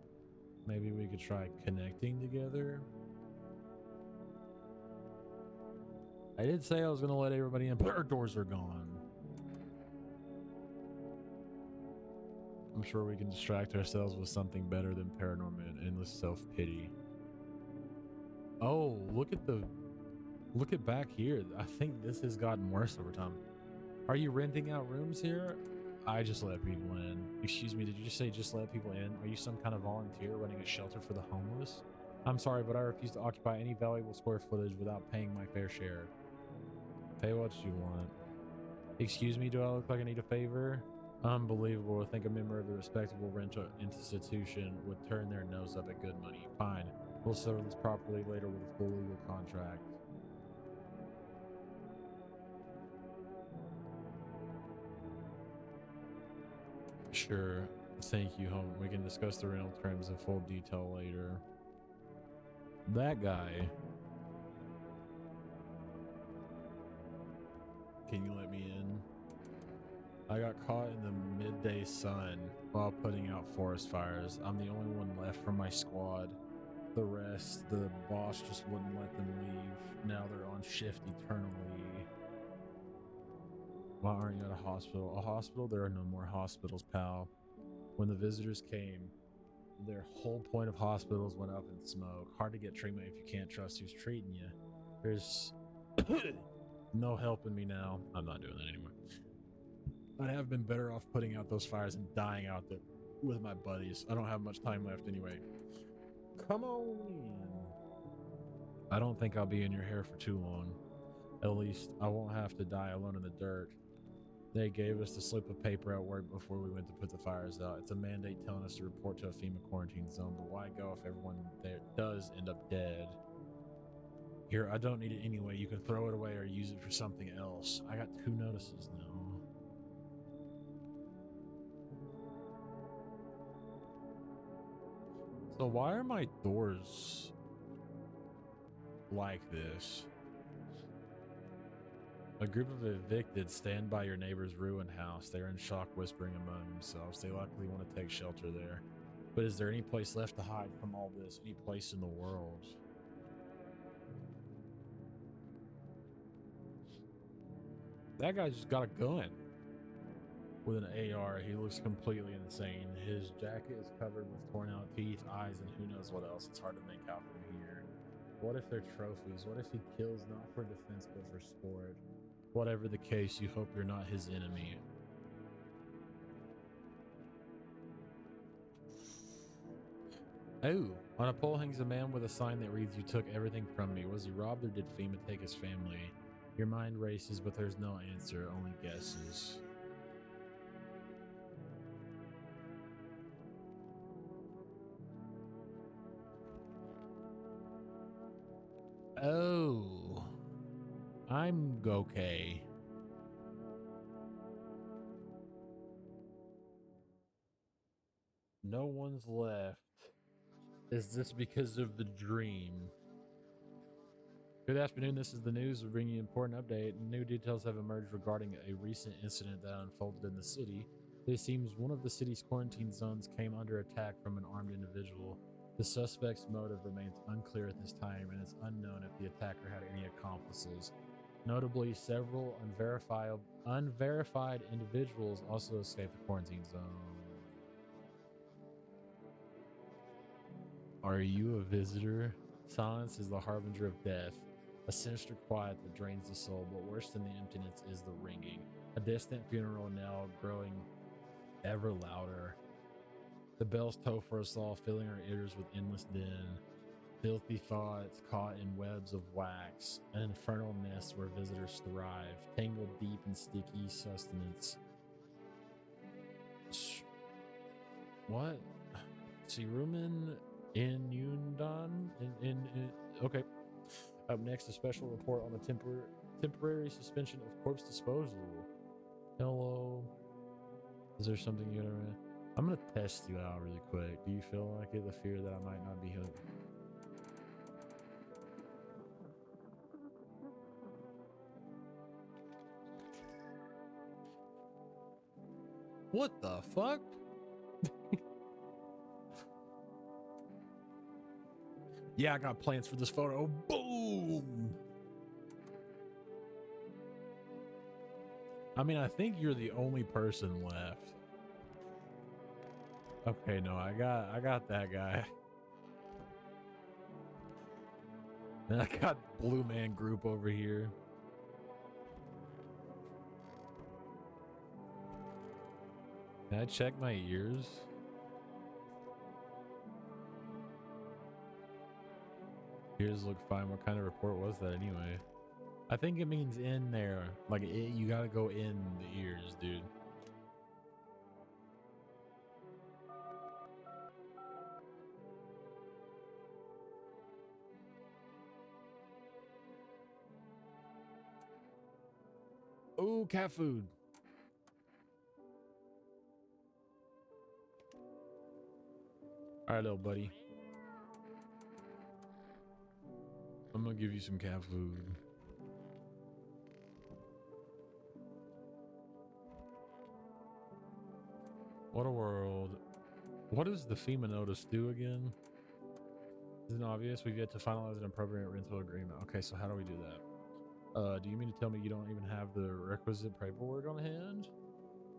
Maybe we could try connecting together. I did say I was going to let everybody in, but our doors are gone. I'm sure we can distract ourselves with something better than paranormal and endless self-pity. Oh, look at back here. I think this has gotten worse over time. Are you renting out rooms here? I just let people in. Excuse me, did you just say just let people in? Are you some kind of volunteer running a shelter for the homeless? I'm sorry, but I refuse to occupy any valuable square footage without paying my fair share. Pay what you want. Excuse me, do I look like I need a favor? Unbelievable to think a member of the respectable rental institution would turn their nose up at good money. Fine. We'll settle this properly later with a full legal contract. Sure. Thank you, home. We can discuss the rental terms in full detail later. That guy. Can you let me in? I got caught in the midday sun while putting out forest fires. I'm the only one left from my squad. The rest, the boss just wouldn't let them leave. Now they're on shift eternally. Why aren't you at a hospital? A hospital? There are no more hospitals, pal. When the visitors came, their whole point of hospitals went up in smoke. Hard to get treatment if you can't trust who's treating you. There's no helping me now. I'm not doing that anymore. I'd have been better off putting out those fires and dying out there with my buddies. I don't have much time left anyway. Come on in. I don't think I'll be in your hair for too long. At least I won't have to die alone in the dirt. They gave us the slip of paper at work before we went to put the fires out. It's a mandate telling us to report to a FEMA quarantine zone, but why go if everyone there does end up dead? Here, I don't need it anyway. You can throw it away or use it for something else. I got 2 notices now. So why are my doors like this? A group of evicted stand by your neighbor's ruined house. They are in shock, whispering among themselves. They likely want to take shelter there. But is there any place left to hide from all this? Any place in the world? That guy just got a gun with an AR. He looks completely insane. His jacket is covered with torn out teeth, eyes, and who knows what else. It's hard to make out from here. What if they're trophies? What if he kills not for defense but for sport? Whatever the case, you hope you're not his enemy. Oh, on a pole hangs a man with a sign that reads, "You took everything from me." Was he robbed or did FEMA take his family? Your mind races, but there's no answer, only guesses. Oh, I'm okay. No one's left. Is this because of the dream? Good afternoon, this is the news. We're bringing you an important update. New details have emerged regarding a recent incident that unfolded in the city. It seems one of the city's quarantine zones came under attack from an armed individual. The suspect's motive remains unclear at this time, and it's unknown if the attacker had any accomplices. Notably, several unverified individuals also escaped the quarantine zone. Are you a visitor? Silence is the harbinger of death. A sinister quiet that drains the soul, but worse than the emptiness is the ringing. A distant funeral knell growing ever louder. The bells toll for us all, filling our ears with endless din. Filthy thoughts caught in webs of wax. An infernal nest where visitors thrive, tangled deep in sticky sustenance. What? Siruman in Yundan? Okay. Up next, a special report on the temporary suspension of corpse disposal. Hello. Is there something you gotta... I'm gonna test you out really quick. Do you feel like it? The fear that I might not be hooked. What the fuck? Yeah, I got plans for this photo. Boom! I mean, I think you're the only person left. Okay, no, I got that guy. And I got Blue Man Group over here. Can I check my ears? Ears look fine. What kind of report was that anyway? I think it means in there. Like, you gotta go in the ears, dude. Ooh, cat food. All right, little buddy. I'm gonna give you some cat food. What a world. What does the FEMA notice do again? Isn't obvious? We've yet to finalize an appropriate rental agreement. Okay, so how do we do that? Do you mean to tell me you don't even have the requisite paperwork on hand?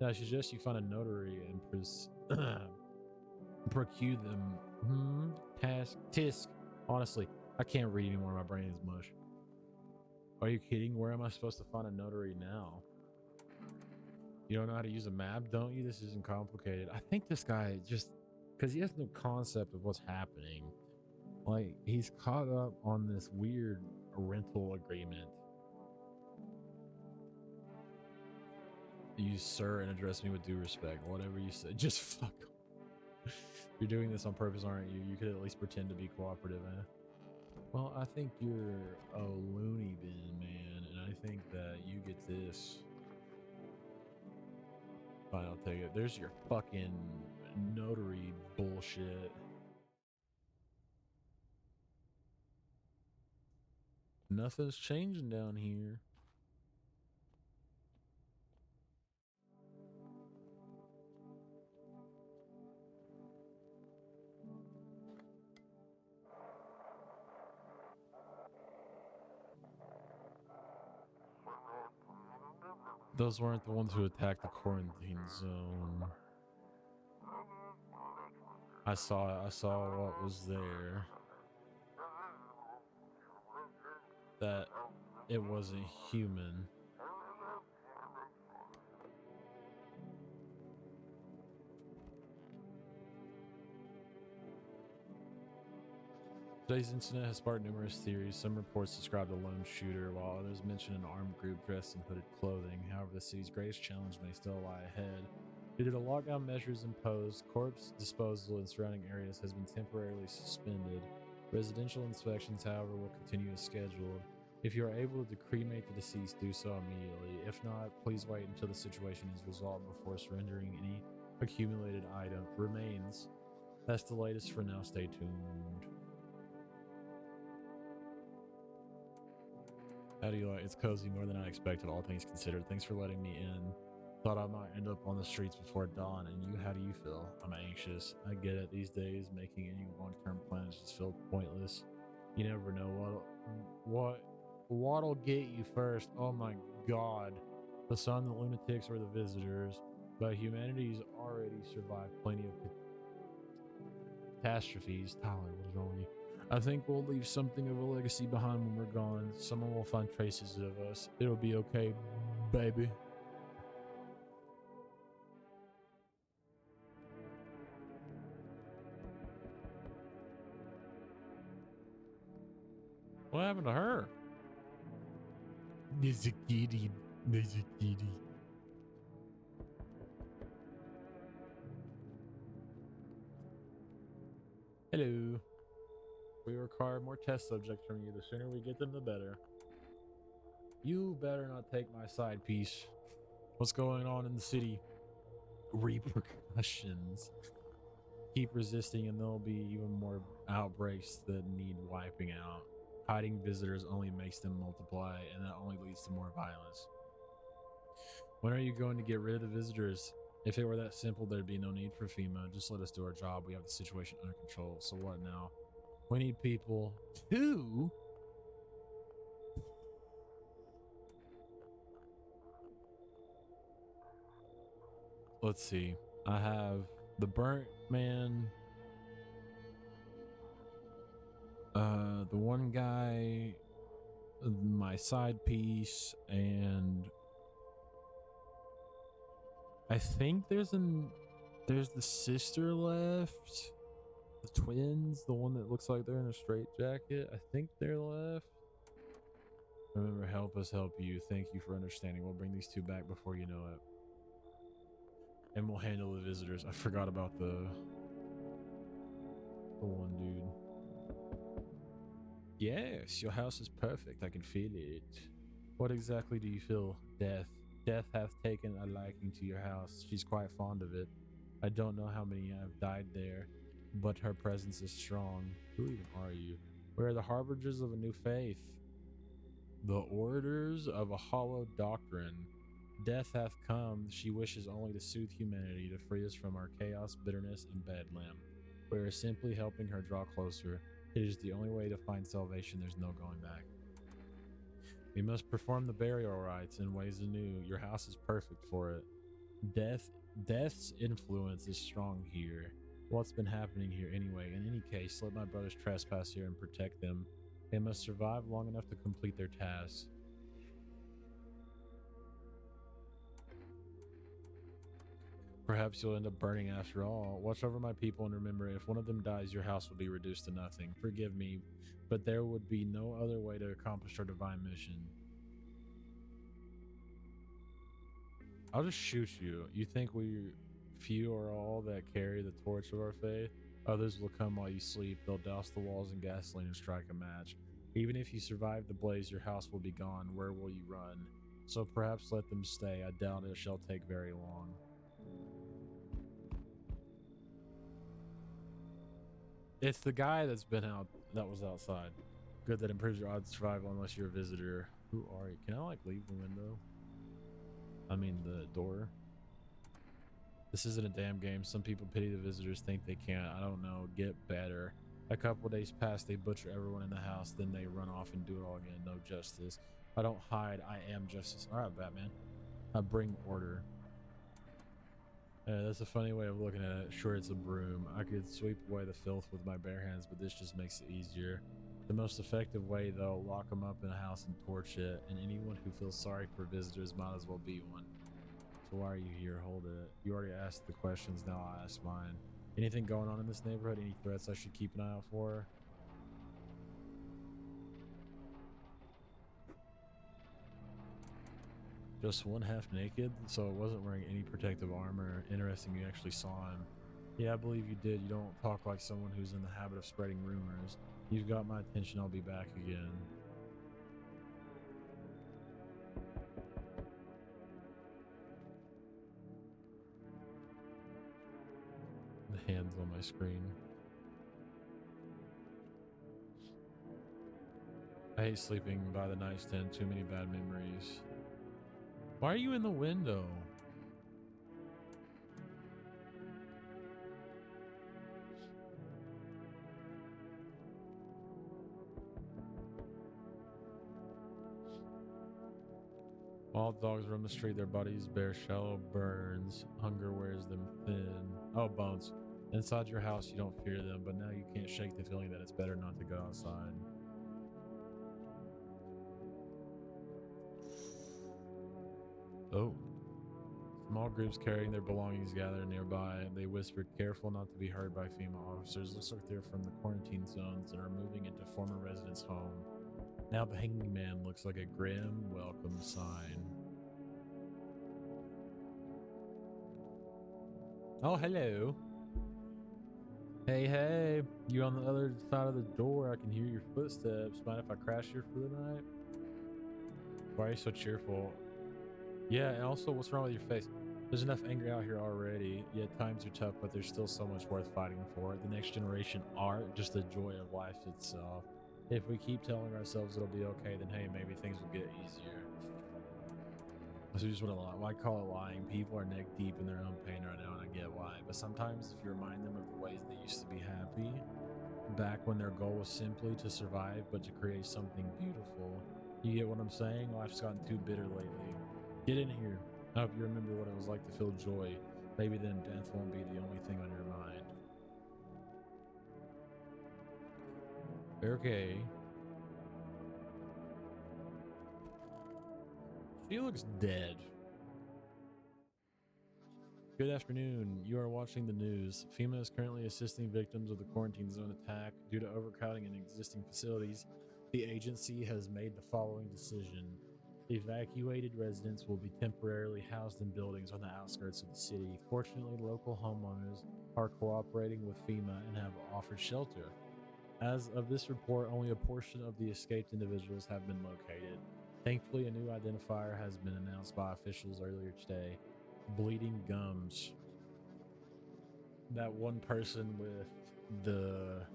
I suggest you find a notary and procure them. Tisk. Honestly, I can't read anymore. My brain is mush. Are you kidding? Where am I supposed to find a notary now? You don't know how to use a map, don't you? This isn't complicated. I think this guy just, because he has no concept of what's happening. Like, he's caught up on this weird rental agreement. You, sir, and address me with due respect. Whatever you say, just fuck off. You're doing this on purpose, aren't you? You could at least pretend to be cooperative, eh? Well, I think you're a loony bin, man, and I think that you get this. Fine, I'll take it. There's your fucking notary bullshit. Nothing's changing down here. Those weren't the ones who attacked the quarantine zone. I saw what was there. That it wasn't human. Today's incident has sparked numerous theories. Some reports described a lone shooter, while others mention an armed group dressed in hooded clothing. However, the city's greatest challenge may still lie ahead. Due to the lockdown measures imposed, corpse disposal in surrounding areas has been temporarily suspended. Residential inspections, however, will continue as scheduled. If you are able to cremate the deceased, do so immediately. If not, please wait until the situation is resolved before surrendering any accumulated remains. That's the latest for now. Stay tuned. How do you like? It's cozy, more than I expected, all things considered. Thanks for letting me in. Thought I might end up on the streets before dawn. And you, how do you feel? I'm anxious. I get it. These days, making any long-term plans just feels pointless. You never know what'll get you first. Oh my god. The sun, the lunatics, or the visitors. But humanity's already survived plenty of catastrophes. Tyler, what is wrong with you? I think we'll leave something of a legacy behind when we're gone. Someone will find traces of us. It'll be okay, baby. What happened to her? There's a kitty. There's a kitty. Hello. We require more test subjects from you. The sooner we get them, the better. You better not take my side piece. What's going on in the city? Repercussions. Keep resisting and there'll be even more outbreaks that need wiping out. Hiding visitors only makes them multiply, and that only leads to more violence. When are you going to get rid of the visitors? If it were that simple, there'd be no need for FEMA. Just let us do our job. We have the situation under control. So what now? We need people to let's see. I have the burnt man, the one guy, my side piece, and I think there's the sister left. The twins, the one that looks like they're in a straitjacket. I think they're left. Remember, help us help you. Thank you for understanding. We'll bring these two back before you know it. And we'll handle the visitors. I forgot about the one dude. Yes, your house is perfect. I can feel it. What exactly do you feel? Death. Death hath taken a liking to your house. She's quite fond of it. I don't know how many have died there, but her presence is strong. Who even are you? We are the harbingers of a new faith, the orators of a hollow doctrine. Death hath come. She wishes only to soothe humanity, to free us from our chaos, bitterness, and bedlam. We are simply helping her draw closer. It is the only way to find salvation. There's no going back. We must perform the burial rites in ways anew. Your house is perfect for it. Death's influence is strong here. What's been happening here anyway? In any case, let my brothers trespass here and protect them. They must survive long enough to complete their tasks. Perhaps you'll end up burning after all. Watch over my people and remember, if one of them dies, your house will be reduced to nothing. Forgive me, but there would be no other way to accomplish our divine mission. I'll just shoot you. You think we few are all that carry the torch of our faith? Others will come while you sleep. They'll douse the walls in gasoline and strike a match. Even if you survive the blaze, your house will be gone. Where will you run? So perhaps let them stay. I doubt it shall take very long. It's the guy that's been out, that was outside. Good, that improves your odds of survival unless you're a visitor. Who are you? Can I like leave the window? I mean the door. This isn't a damn game. Some people pity the visitors, think they can't. I don't know. Get better. A couple days pass, they butcher everyone in the house, then they run off and do it all again. No justice. I don't hide. I am justice. All right, Batman. I bring order. That's a funny way of looking at it. Sure, it's a broom. I could sweep away the filth with my bare hands, but this just makes it easier. The most effective way, though, lock them up in a house and torch it, and anyone who feels sorry for visitors might as well be one. So why are you here? Hold it. You already asked the questions, now I'll ask mine. Anything going on in this neighborhood? Any threats I should keep an eye out for? Just one half naked, so it wasn't wearing any protective armor. Interesting, you actually saw him. Yeah, I believe you did. You don't talk like someone who's in the habit of spreading rumors. You've got my attention, I'll be back again. The hands on my screen. I hate sleeping by the nightstand, too many bad memories. Why are you in the window? Wild dogs roam the street, their bodies bear shallow burns. Hunger wears them thin. Oh, bones. Inside your house, you don't fear them, but now you can't shake the feeling that it's better not to go outside. Oh. Small groups carrying their belongings gather nearby. They whisper, careful not to be heard by female officers. Looks like they're from the quarantine zones and are moving into former residents' home. Now the hanging man looks like a grim welcome sign. Oh, hello. Hey, hey. You on the other side of the door? I can hear your footsteps. Mind if I crash here for the night? Why are you so cheerful? Yeah, and also, what's wrong with your face? There's enough anger out here already. Yeah, times are tough, but there's still so much worth fighting for. The next generation aren't just the joy of life itself. If we keep telling ourselves it'll be okay, then hey, maybe things will get easier. So you just want to lie. Why call it lying? People are neck deep in their own pain right now, and I get why. But sometimes if you remind them of the ways they used to be happy, back when their goal was simply to survive, but to create something beautiful. You get what I'm saying? Life's gotten too bitter lately. Get in here. I hope you remember what it was like to feel joy. Maybe then death won't be the only thing on your mind. Okay. She looks dead. Good afternoon. You are watching the news. FEMA is currently assisting victims of the quarantine zone attack. Due to overcrowding in existing facilities, the agency has made the following decision. Evacuated residents will be temporarily housed in buildings on the outskirts of the city. Fortunately, local homeowners are cooperating with FEMA and have offered shelter. As of this report, only a portion of the escaped individuals have been located. Thankfully, a new identifier has been announced by officials earlier today. Bleeding gums. That one person with the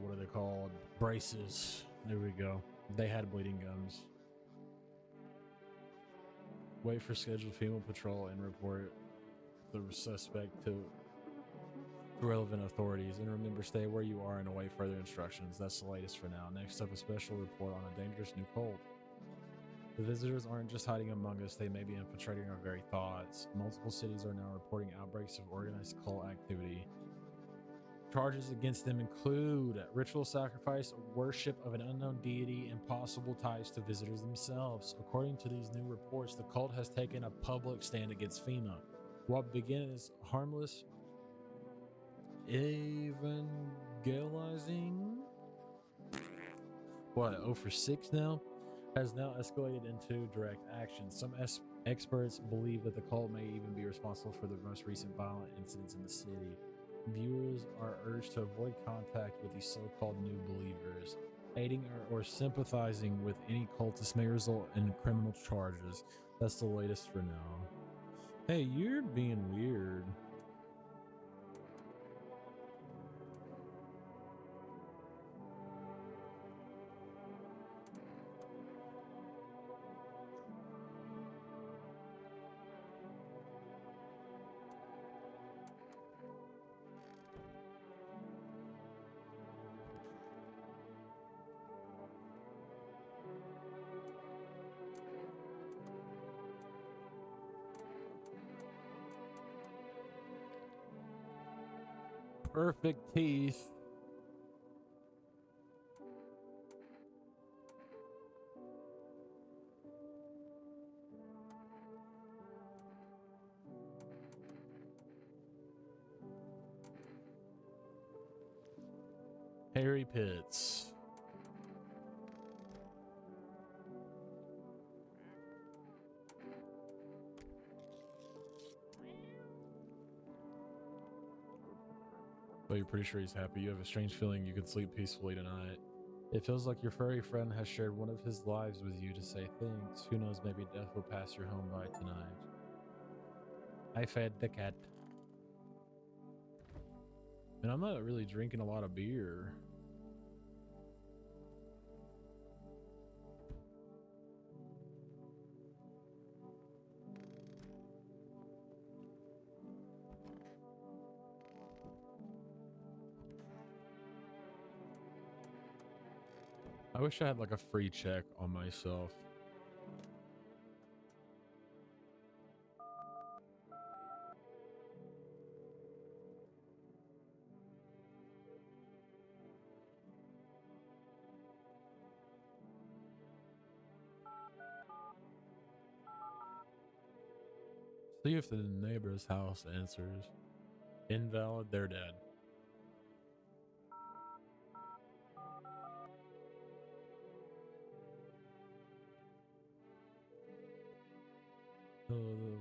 what are they called? Braces. There we go. They had bleeding gums. Wait for scheduled FEMA patrol and report the suspect to relevant authorities. And remember, stay where you are and await further instructions. That's the latest for now. Next up, a special report on a dangerous new cult. The visitors aren't just hiding among us, they may be infiltrating our very thoughts. Multiple cities are now reporting outbreaks of organized cult activity. Charges against them include ritual sacrifice, worship of an unknown deity, and possible ties to visitors themselves. According to these new reports, the cult has taken a public stand against FEMA. What began as harmless evangelizing? What, 0 for 6 now? has now escalated into direct action. Some experts believe that the cult may even be responsible for the most recent violent incidents in the city. Viewers are urged to avoid contact with these so-called new believers. Aiding or sympathizing with any cultist may result in criminal charges. That's the latest for now. Hey, you're being weird. Perfect teeth. Harry Pitts. But you're pretty sure he's happy. You have a strange feeling you could sleep peacefully tonight. It feels like your furry friend has shared one of his lives with you to say thanks. Who knows, maybe death will pass your home by tonight. I fed the cat. And I'm not really drinking a lot of beer. I wish I had like a free check on myself. See if the neighbor's house answers. Invalid, they're dead.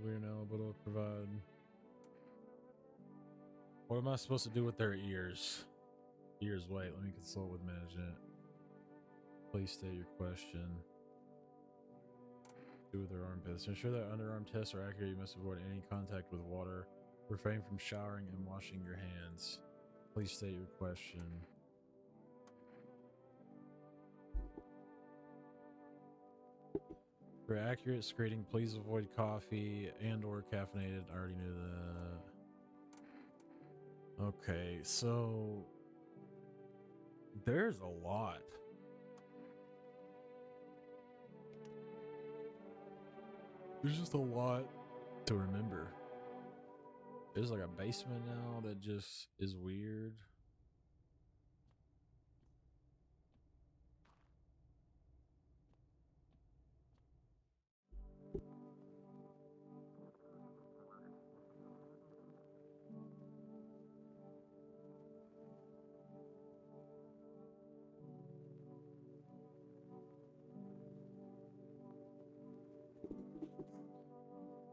We're now able to provide. What am I supposed to do with their ears? Ears, wait, let me consult with management. Please state your question. Do with their armpits. To ensure that underarm tests are accurate, you must avoid any contact with water. Refrain from showering and washing your hands. Please state your question. For accurate screening, please avoid coffee and or caffeinated. I already knew that. Okay, so there's a lot. There's just a lot to remember. There's like a basement now that just is weird.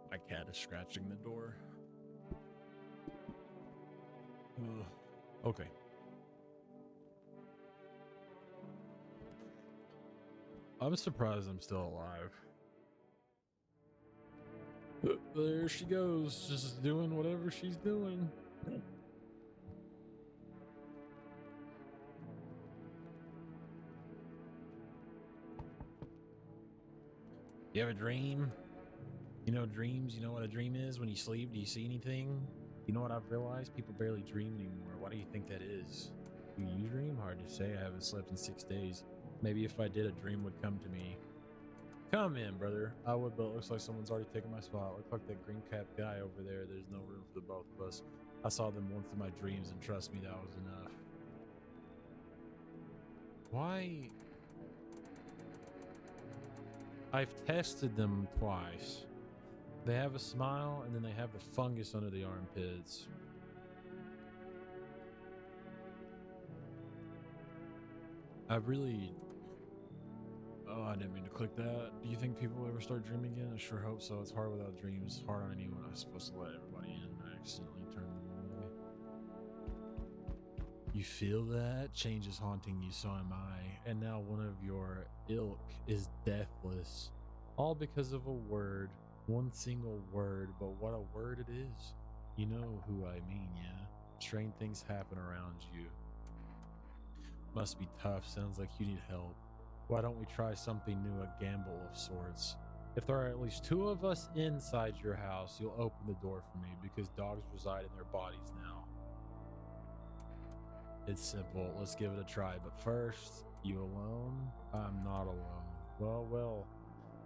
My cat is scratching the door. Ugh. Okay. I'm surprised I'm still alive. There she goes, just doing whatever she's doing. You have a dream? You know dreams? You know what a dream is when you sleep? Do you see anything? You know what I've realized? People barely dream anymore. Why do you think that is? Do you dream? Hard to say. I haven't slept in 6 days. Maybe if I did, a dream would come to me. Come in, brother. I would, but it looks like someone's already taken my spot. Looks like that green cap guy over there. There's no room for the both of us. I saw them once in my dreams, and trust me, that was enough. Why? I've tested them twice. They have a smile, and then they have the fungus under the armpits. I really... Oh, I didn't mean to click that. Do you think people will ever start dreaming again? I sure hope so. It's hard without dreams. Hard on anyone. I was supposed to let everybody in. I accidentally turned them away. You feel that? Change is haunting you, so am I. And now one of your ilk is deathless. All because of a word. One single word, but what a word it is. You know who I mean, yeah? Strange things happen around you. Must be tough. Sounds like you need help. Why don't we try something new, a gamble of sorts? If there are at least 2 of us inside your house, you'll open the door for me because dogs reside in their bodies now. It's simple. Let's give it a try. But first, you alone? I'm not alone. Well.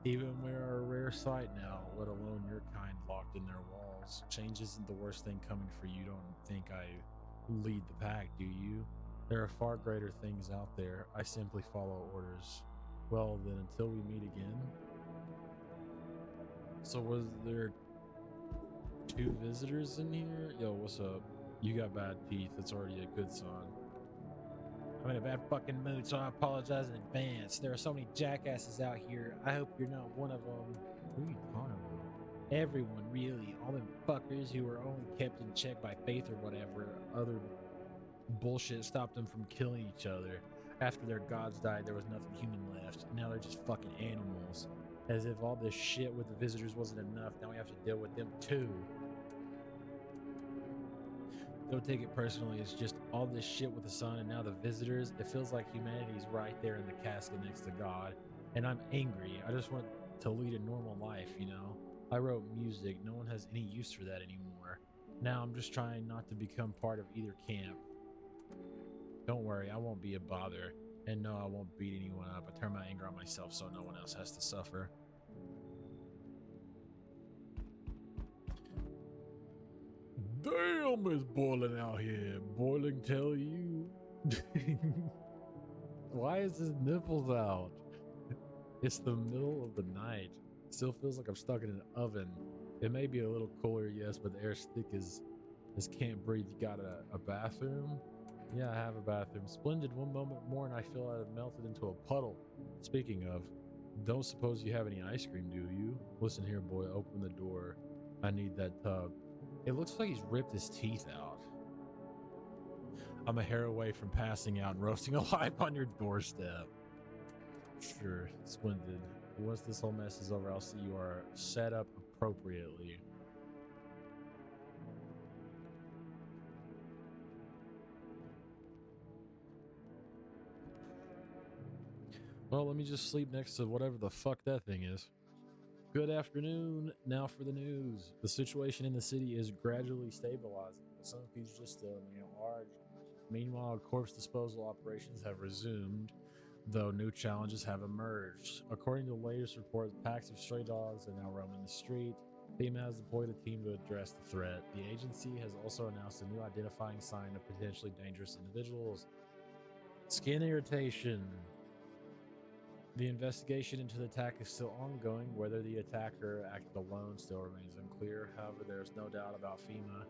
Even we're a rare sight now, let alone your kind locked in their walls. Change isn't the worst thing coming for you. Don't think I lead the pack, do you? There are far greater things out there. I simply follow orders. Well, then until we meet again. So was there 2 visitors in here? Yo, what's up? You got bad teeth. That's already a good sign. I'm in a bad fucking mood, so I apologize in advance. There are so many jackasses out here. I hope you're not one of them. Who are you talking about? Everyone, really. All them fuckers who were only kept in check by faith or whatever. Other bullshit stopped them from killing each other. After their gods died, there was nothing human left. Now they're just fucking animals. As if all this shit with the visitors wasn't enough, now we have to deal with them too. Don't take it personally, it's just all this shit with the sun and now the visitors. It feels like humanity's right there in the casket next to God. And I'm angry. I just want to lead a normal life, you know? I wrote music. No one has any use for that anymore. Now I'm just trying not to become part of either camp. Don't worry, I won't be a bother. And no, I won't beat anyone up. I turn my anger on myself so no one else has to suffer. Damn, it's boiling out here. Boiling, tell you. Why is his nipples out? It's the middle of the night. Still feels like I'm stuck in an oven. It may be a little cooler, yes, but the air's thick as can't breathe. You got a bathroom? Yeah, I have a bathroom. Splendid. One moment more and I feel I've melted into a puddle. Speaking of, don't suppose you have any ice cream, do you? Listen here, boy, open the door. I need that tub. It looks like he's ripped his teeth out. I'm a hair away from passing out and roasting alive on your doorstep. Sure, splendid. Once this whole mess is over, I'll see you are set up appropriately. Well, let me just sleep next to whatever the fuck that thing is. Good afternoon. Now for the news. The situation in the city is gradually stabilizing, but some fugitives still remain at large. Meanwhile, corpse disposal operations have resumed, though new challenges have emerged. According to the latest reports, packs of stray dogs are now roaming the street. FEMA has deployed a team to address the threat. The agency has also announced a new identifying sign of potentially dangerous individuals. Skin irritation. The investigation into the attack is still ongoing. Whether the attacker acted alone still remains unclear. However, there is no doubt about FEMA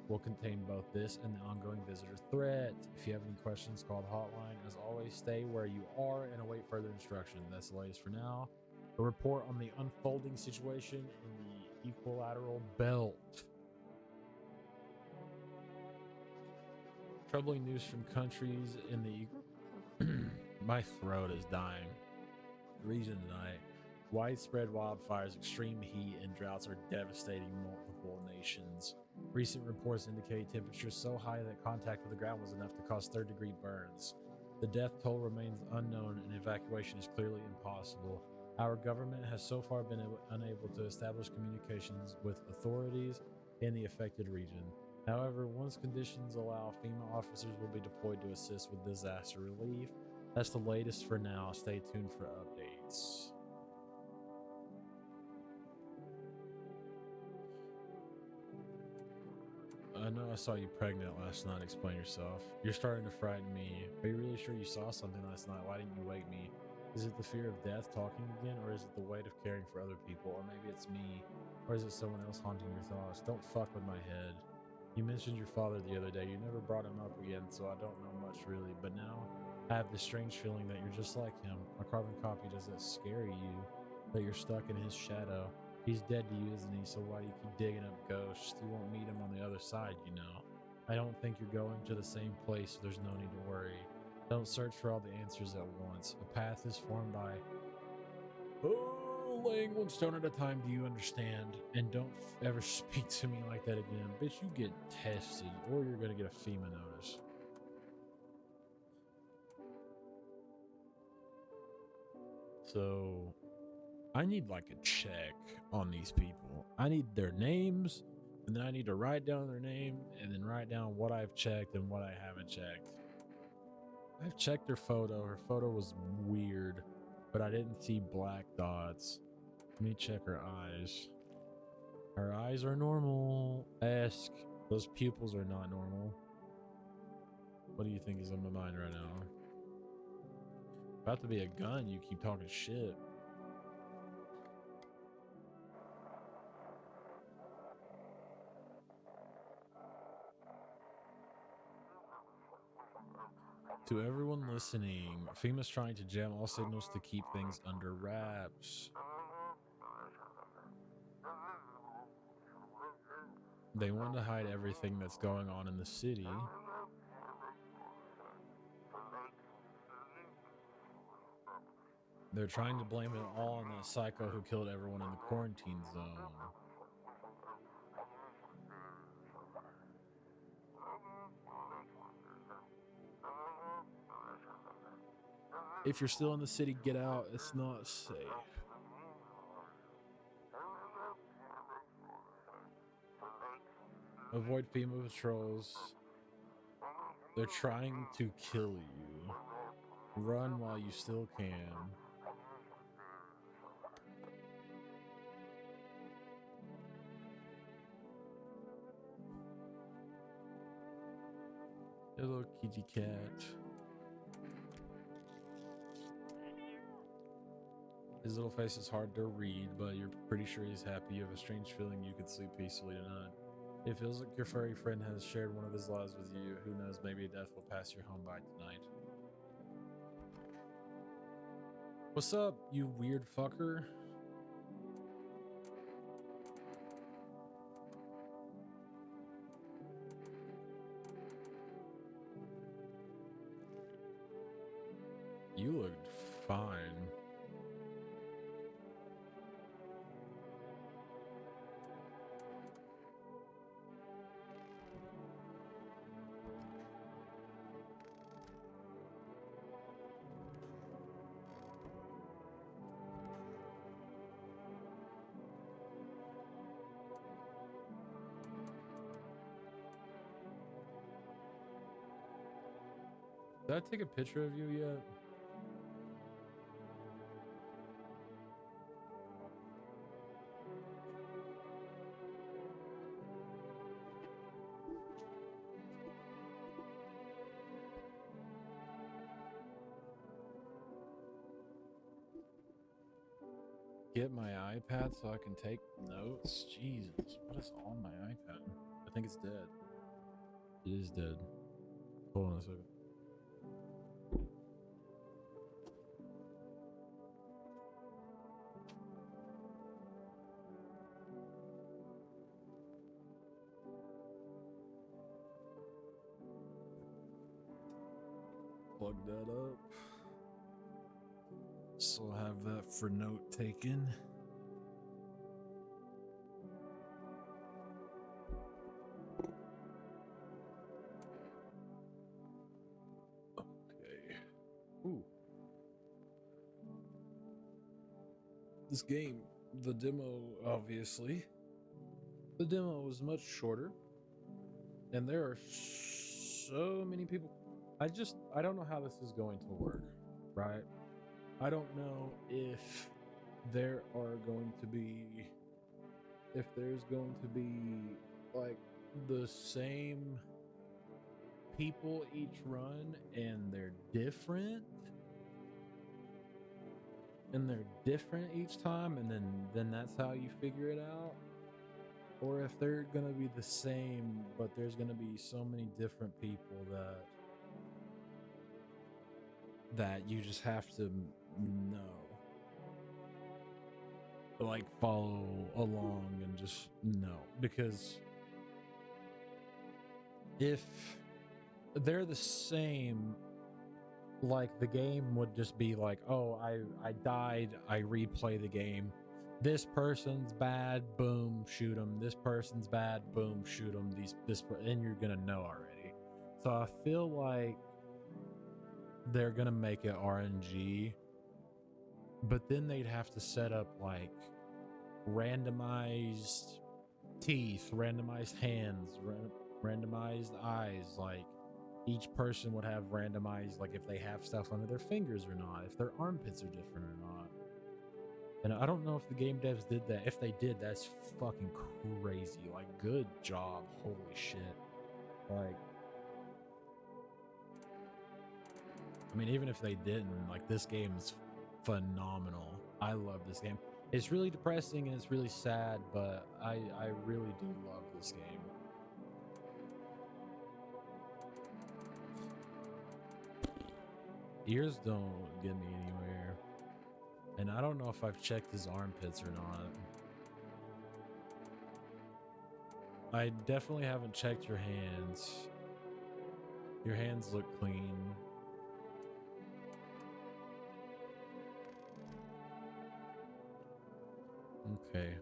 will contain both this and the ongoing visitor threat. If you have any questions, call the hotline. As always, stay where you are and await further instruction. That's the latest for now. A report on the unfolding situation in the equilateral belt. Troubling news from countries in the... My throat is dying. Region tonight. Widespread wildfires, extreme heat, and droughts are devastating multiple nations. Recent reports indicate temperatures so high that contact with the ground was enough to cause third-degree burns. The death toll remains unknown and evacuation is clearly impossible. Our government has so far been unable to establish communications with authorities in the affected region. However, once conditions allow, FEMA officers will be deployed to assist with disaster relief. That's the latest for now. Stay tuned for updates. I know I saw you pregnant last night. Explain yourself. You're starting to frighten me. Are you really sure you saw something last night? Why didn't you wake me? Is it the fear of death talking again, or is it the weight of caring for other people? Or maybe it's me, or is it someone else haunting your thoughts? Don't fuck with my head. You mentioned your father the other day. You never brought him up again, so I don't know much really. But now I have this strange feeling that you're just like him. A carbon copy. Does that scare you? That you're stuck in his shadow? He's dead to you, isn't he? So why do you keep digging up ghosts? You won't meet him on the other side, you know. I don't think you're going to the same place, so there's no need to worry. Don't search for all the answers at once. A path is formed by laying one stone at a time. Do you understand? And don't ever speak to me like that again. Bitch, you get tested or you're gonna get a FEMA notice. So I need like a check on these people. I need their names, and then I need to write down their name and then write down what I've checked and what I haven't checked. I've checked her photo. Her photo was weird, but I didn't see black dots. Let me check her eyes. Her eyes are normal-esque. Those pupils are not normal. What do you think is on my mind right now? About to be a gun, you keep talking shit. To everyone listening, FEMA's trying to jam all signals to keep things under wraps. They want to hide everything that's going on in the city. They're trying to blame it all on that psycho who killed everyone in the quarantine zone. If you're still in the city, get out. It's not safe. Avoid FEMA patrols. They're trying to kill you. Run while you still can. Hello, kitty cat. His little face is hard to read, but you're pretty sure he's happy. You have a strange feeling you could sleep peacefully tonight. It feels like your furry friend has shared one of his lives with you. Who knows, maybe death will pass your home by tonight. What's up, you weird fucker? You looked fine. Did I take a picture of you yet? Get my iPad so I can take notes? Jesus, what is on my iPad? I think it's dead. It is dead. Hold on a second. Plug that up. So I'll have that for note taken. Okay. Ooh. This game, the demo, obviously. The demo was much shorter. And there are so many people. I don't know how this is going to work, right? I don't know if there's going to be like the same people each run and they're different each time, and then that's how you figure it out, or if they're gonna be the same but there's gonna be so many different people that that you just have to know. Like follow along and just know, because if they're the same, like the game would just be like, oh, I died, I replay the game. This person's bad, boom, shoot them. This person's bad, boom, shoot them. And you're gonna know already. So I feel like they're gonna make it RNG, but then they'd have to set up like randomized teeth, randomized hands, randomized eyes. Like each person would have randomized, like if they have stuff under their fingers or not, if their armpits are different or not. And I don't know if the game devs did that. If they did, that's fucking crazy. Like, good job. Holy shit. Like, I mean, even if they didn't, like, this game is phenomenal. I love this game. It's really depressing and it's really sad, but I really do love this game. Ears don't get me anywhere. And I don't know if I've checked his armpits or not. I definitely haven't checked your hands. Your hands look clean. Okay.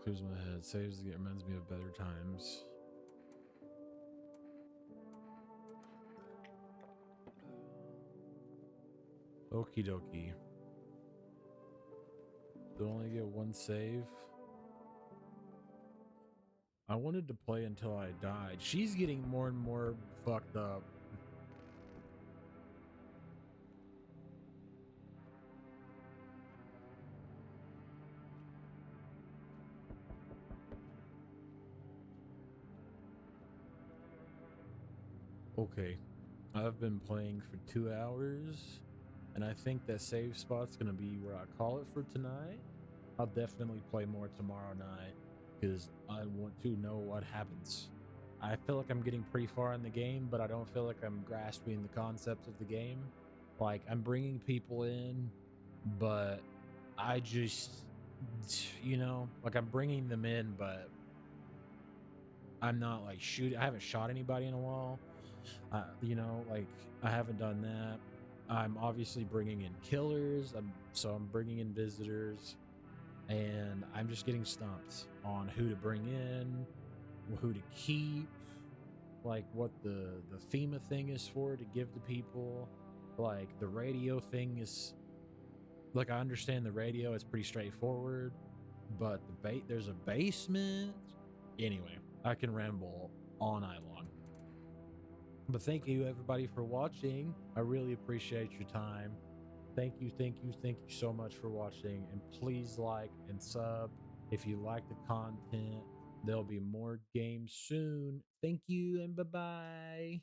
Clears my head. Saves the game. Reminds me of better times. Okie dokie. Do I only get one save? I wanted to play until I died. She's getting more and more fucked up. Okay. I've been playing for 2 hours, and I think that save spot's gonna be where I call it for tonight. I'll definitely play more tomorrow night, because I want to know what happens. I feel like I'm getting pretty far in the game, but I don't feel like I'm grasping the concept of the game. Like, I'm bringing people in, but I just, you know, like I'm bringing them in, but I'm not like shooting. I haven't shot anybody in a while. You know, like I haven't done that. I'm obviously bringing in killers. So I'm bringing in visitors, and I'm just getting stumped on who to bring in, who to keep, like what the FEMA thing is for to give to people. Like the radio thing is, like, I understand the radio is pretty straightforward, but there's a basement. Anyway, I can ramble all night long. But thank you everybody for watching. I really appreciate your time. Thank you so much for watching, and please like and sub if you like the content. There'll be more games soon. Thank you and bye-bye.